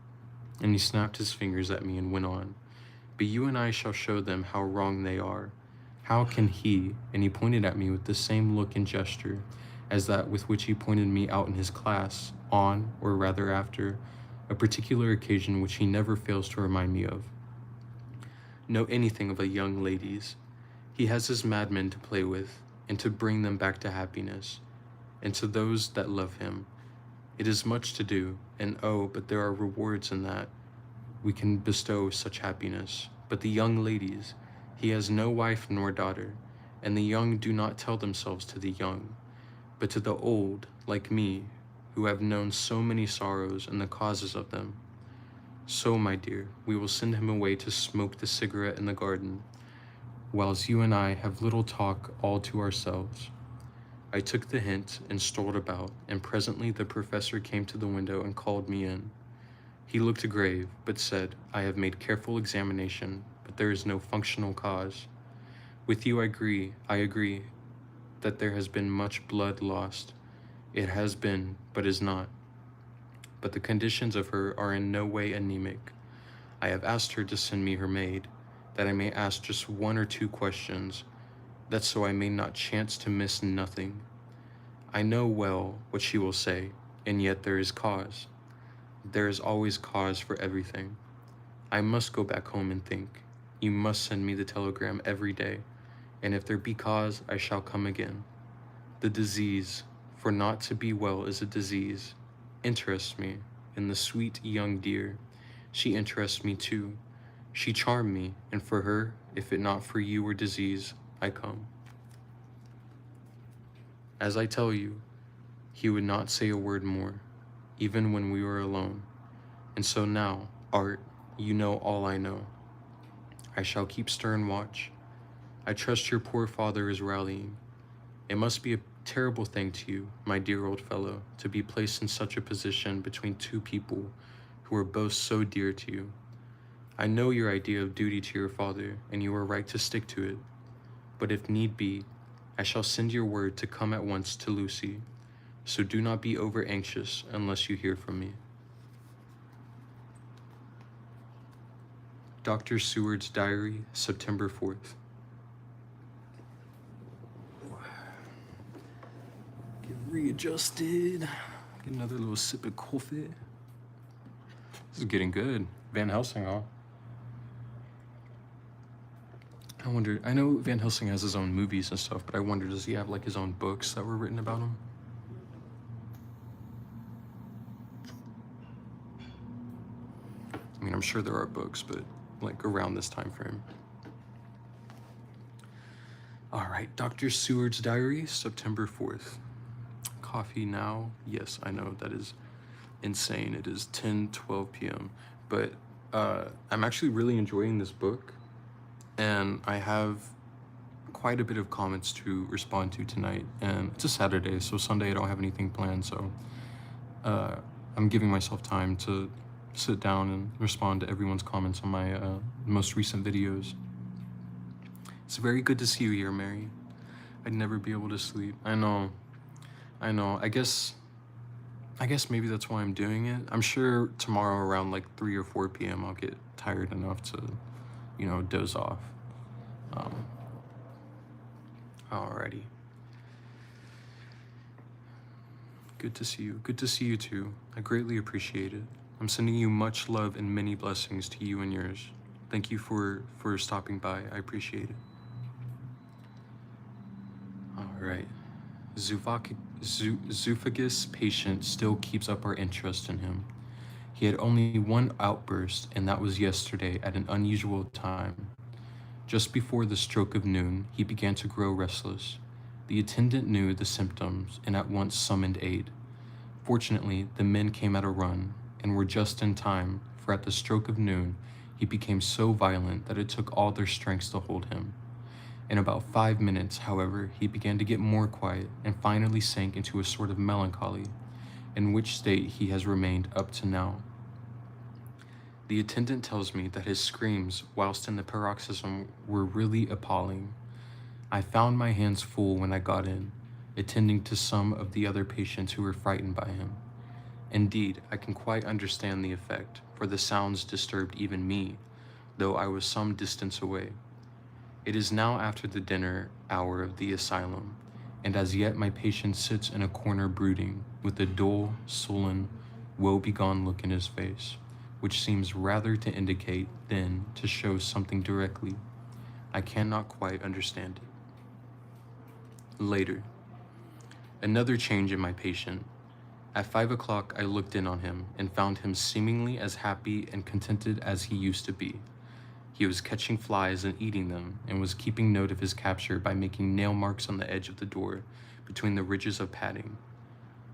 and he snapped his fingers at me and went on, "but you and I shall show them how wrong they are. How can he," and he pointed at me with the same look and gesture as that with which he pointed me out in his class, on, or rather after, a particular occasion which he never fails to remind me of, "know anything of a young lady's? He has his madmen to play with, and to bring them back to happiness, and to those that love him. It is much to do, and oh, but there are rewards in that. We can bestow such happiness. But the young ladies, he has no wife nor daughter, and the young do not tell themselves to the young, but to the old, like me, who have known so many sorrows and the causes of them. So, my dear, we will send him away to smoke the cigarette in the garden, whilst you and I have little talk all to ourselves." I took the hint and strolled about, and presently the professor came to the window and called me in. He looked grave, but said, "I have made careful examination, but there is no functional cause. With you I agree that there has been much blood lost. It has been, but is not. But the conditions of her are in no way anemic. I have asked her to send me her maid, that I may ask just one or two questions, that so I may not chance to miss nothing. I know well what she will say, and yet there is cause. There is always cause for everything. I must go back home and think. You must send me the telegram every day, and if there be cause, I shall come again. The disease, for not to be well is a disease, interests me, and the sweet young dear, she interests me too. She charmed me, and for her, if it not for you or disease, I come." As I tell you, he would not say a word more, even when we were alone. And so now, Art, you know all I know. I shall keep stern watch. I trust your poor father is rallying. It must be a terrible thing to you, my dear old fellow, to be placed in such a position between two people who are both so dear to you. I know your idea of duty to your father, and you are right to stick to it. But if need be, I shall send your word to come at once to Lucy, so do not be over anxious unless you hear from me. Dr. Seward's Diary, September 4th. Get readjusted. Get another little sip of coffee. This is getting good. Van Helsing, huh? I wonder, I know Van Helsing has his own movies and stuff, but I wonder, does he have like his own books that were written about him? I mean, I'm sure there are books, but like around this time frame. All right, Dr. Seward's Diary, September 4th. Coffee now? Yes, I know, that is insane. It is 10:12 p.m. But I'm actually really enjoying this book, and I have quite a bit of comments to respond to tonight. And it's a Saturday, so Sunday I don't have anything planned, so I'm giving myself time to sit down and respond to everyone's comments on my most recent videos. It's very good to see you here, Mary. I'd never be able to sleep. I know. I guess maybe that's why I'm doing it. I'm sure tomorrow around like 3 or 4 p.m. I'll get tired enough to, doze off. Alrighty. Good to see you. Good to see you too. I greatly appreciate it. I'm sending you much love and many blessings to you and yours. Thank you for stopping by. I appreciate it. Alright. Zoophagous patient still keeps up our interest in him. He had only one outburst, and that was yesterday at an unusual time. Just before the stroke of noon, he began to grow restless. The attendant knew the symptoms and at once summoned aid. Fortunately, the men came at a run and were just in time, for at the stroke of noon, he became so violent that it took all their strengths to hold him. In about 5 minutes, however, he began to get more quiet and finally sank into a sort of melancholy, in which state he has remained up to now. The attendant tells me that his screams whilst in the paroxysm were really appalling. I found my hands full when I got in, attending to some of the other patients who were frightened by him. Indeed, I can quite understand the effect, for the sounds disturbed even me, though I was some distance away. It is now after the dinner hour of the asylum, and as yet my patient sits in a corner brooding, with a dull, sullen, woe-begone look in his face, which seems rather to indicate than to show something directly. I cannot quite understand it. Later. Another change in my patient. At 5 o'clock I looked in on him and found him seemingly as happy and contented as he used to be. He was catching flies and eating them, and was keeping note of his capture by making nail marks on the edge of the door between the ridges of padding.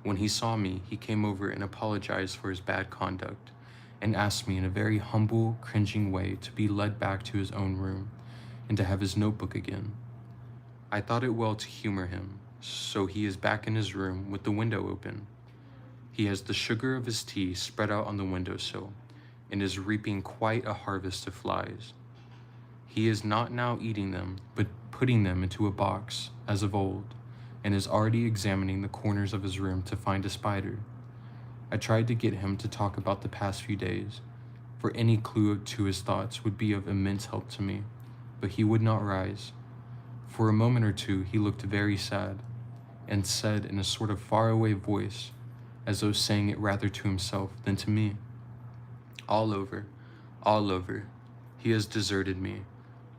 When he saw me, he came over and apologized for his bad conduct, and asked me in a very humble, cringing way to be led back to his own room, and to have his notebook again. I thought it well to humor him, so he is back in his room with the window open. He has the sugar of his tea spread out on the windowsill, and is reaping quite a harvest of flies. He is not now eating them, but putting them into a box, as of old, and is already examining the corners of his room to find a spider. I tried to get him to talk about the past few days, for any clue to his thoughts would be of immense help to me, but he would not rise. For a moment or two he looked very sad, and said in a sort of faraway voice, as though saying it rather to himself than to me, all over, all over. He has deserted me.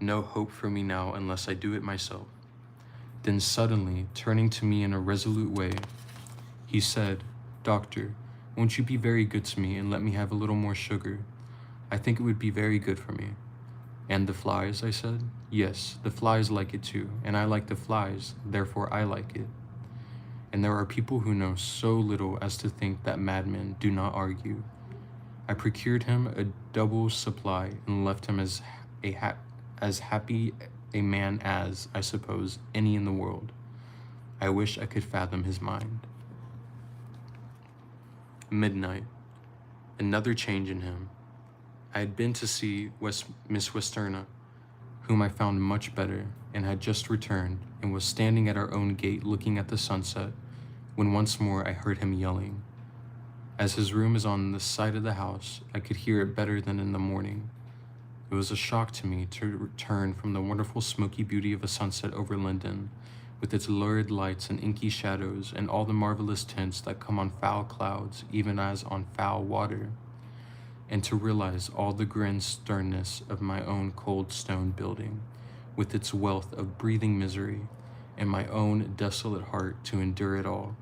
No hope for me now unless I do it myself. Then suddenly, turning to me in a resolute way, he said, Doctor, won't you be very good to me and let me have a little more sugar? I think it would be very good for me. And the flies, I said. Yes, the flies like it too, and I like the flies, therefore I like it. And there are people who know so little as to think that madmen do not argue. I procured him a double supply and left him as happy a man as, I suppose, any in the world. I wish I could fathom his mind. Midnight. Another change in him. I had been to see Miss Westerna, whom I found much better, and had just returned, and was standing at our own gate looking at the sunset, when once more I heard him yelling. As his room is on the side of the house, I could hear it better than in the morning. It was a shock to me to return from the wonderful smoky beauty of a sunset over Linden, with its lurid lights and inky shadows and all the marvelous tints that come on foul clouds even as on foul water, and to realize all the grim sternness of my own cold stone building, with its wealth of breathing misery, and my own desolate heart to endure it all.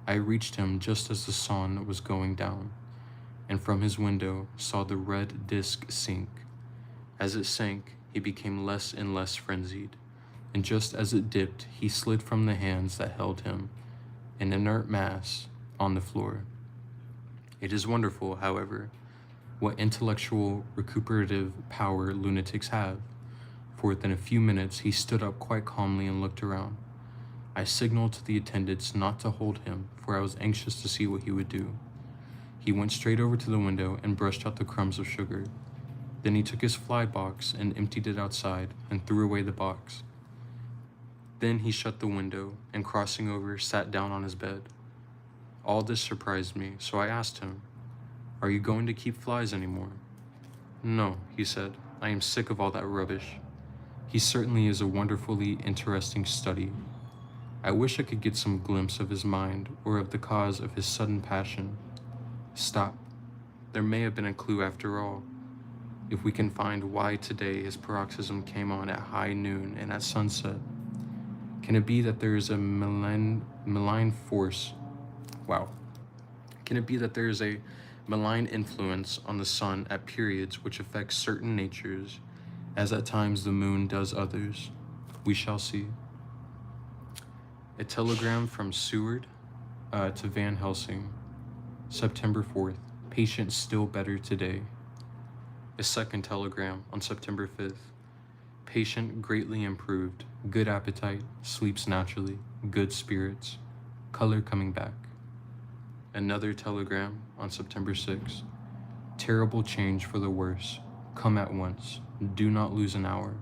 I reached him just as the sun was going down, and from his window saw the red disk sink. As it sank, he became less and less frenzied, and just as it dipped, he slid from the hands that held him, an inert mass, on the floor. It is wonderful, however, what intellectual recuperative power lunatics have, for within a few minutes he stood up quite calmly and looked around. I signaled to the attendants not to hold him, for I was anxious to see what he would do. He went straight over to the window and brushed out the crumbs of sugar. Then he took his fly box and emptied it outside and threw away the box. Then he shut the window and, crossing over, sat down on his bed. All this surprised me, so I asked him, "Are you going to keep flies anymore?" "No," he said, "I am sick of all that rubbish. He certainly is a wonderfully interesting study. I wish I could get some glimpse of his mind or of the cause of his sudden passion. Stop. There may have been a clue after all. If we can find why today his paroxysm came on at high noon and at sunset. Can it be that there is a malign force? Wow. Can it be that there is a malign influence on the sun at periods which affects certain natures, as at times the moon does others? We shall see." A telegram from Seward to Van Helsing, September 4th. Patient still better today. A second telegram on September 5th. Patient greatly improved, good appetite, sleeps naturally, good spirits, color coming back. Another telegram on September 6th. Terrible change for the worse. Come at once. Do not lose an hour.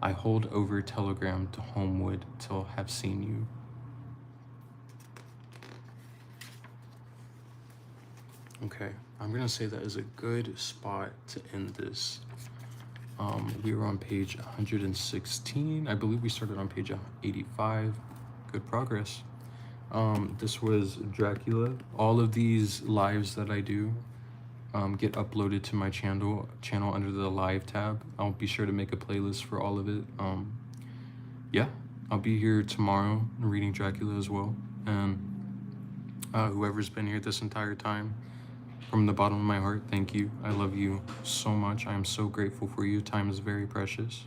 I hold over telegram to Homewood till have seen you. Okay, I'm gonna say that is a good spot to end this. We were on page 116. I believe we started on page 85. Good progress. This was Dracula. All of these lives that I do get uploaded to my channel under the live tab. I'll be sure to make a playlist for all of it. Yeah, I'll be here tomorrow reading Dracula as well. And whoever's been here this entire time, from the bottom of my heart, thank you. I love you so much. I am so grateful for you. Time is very precious.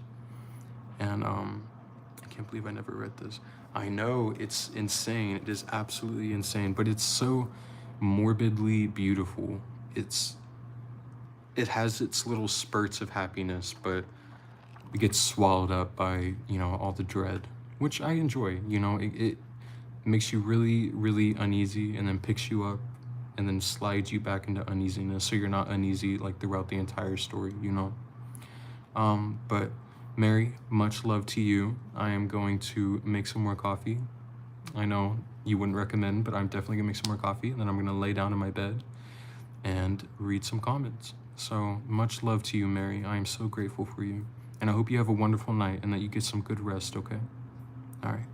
And I can't believe I never read this. I know, it's insane. It is absolutely insane, but it's so morbidly beautiful. It has its little spurts of happiness, but it gets swallowed up by, all the dread, which I enjoy. It makes you really, really uneasy and then picks you up and then slides you back into uneasiness, so you're not uneasy like throughout the entire story, But Mary, much love to you. I am going to make some more coffee. I know you wouldn't recommend, but I'm definitely gonna make some more coffee, and then I'm gonna lay down in my bed and read some comments. So much love to you, Mary. I am so grateful for you. And I hope you have a wonderful night and that you get some good rest, okay? All right.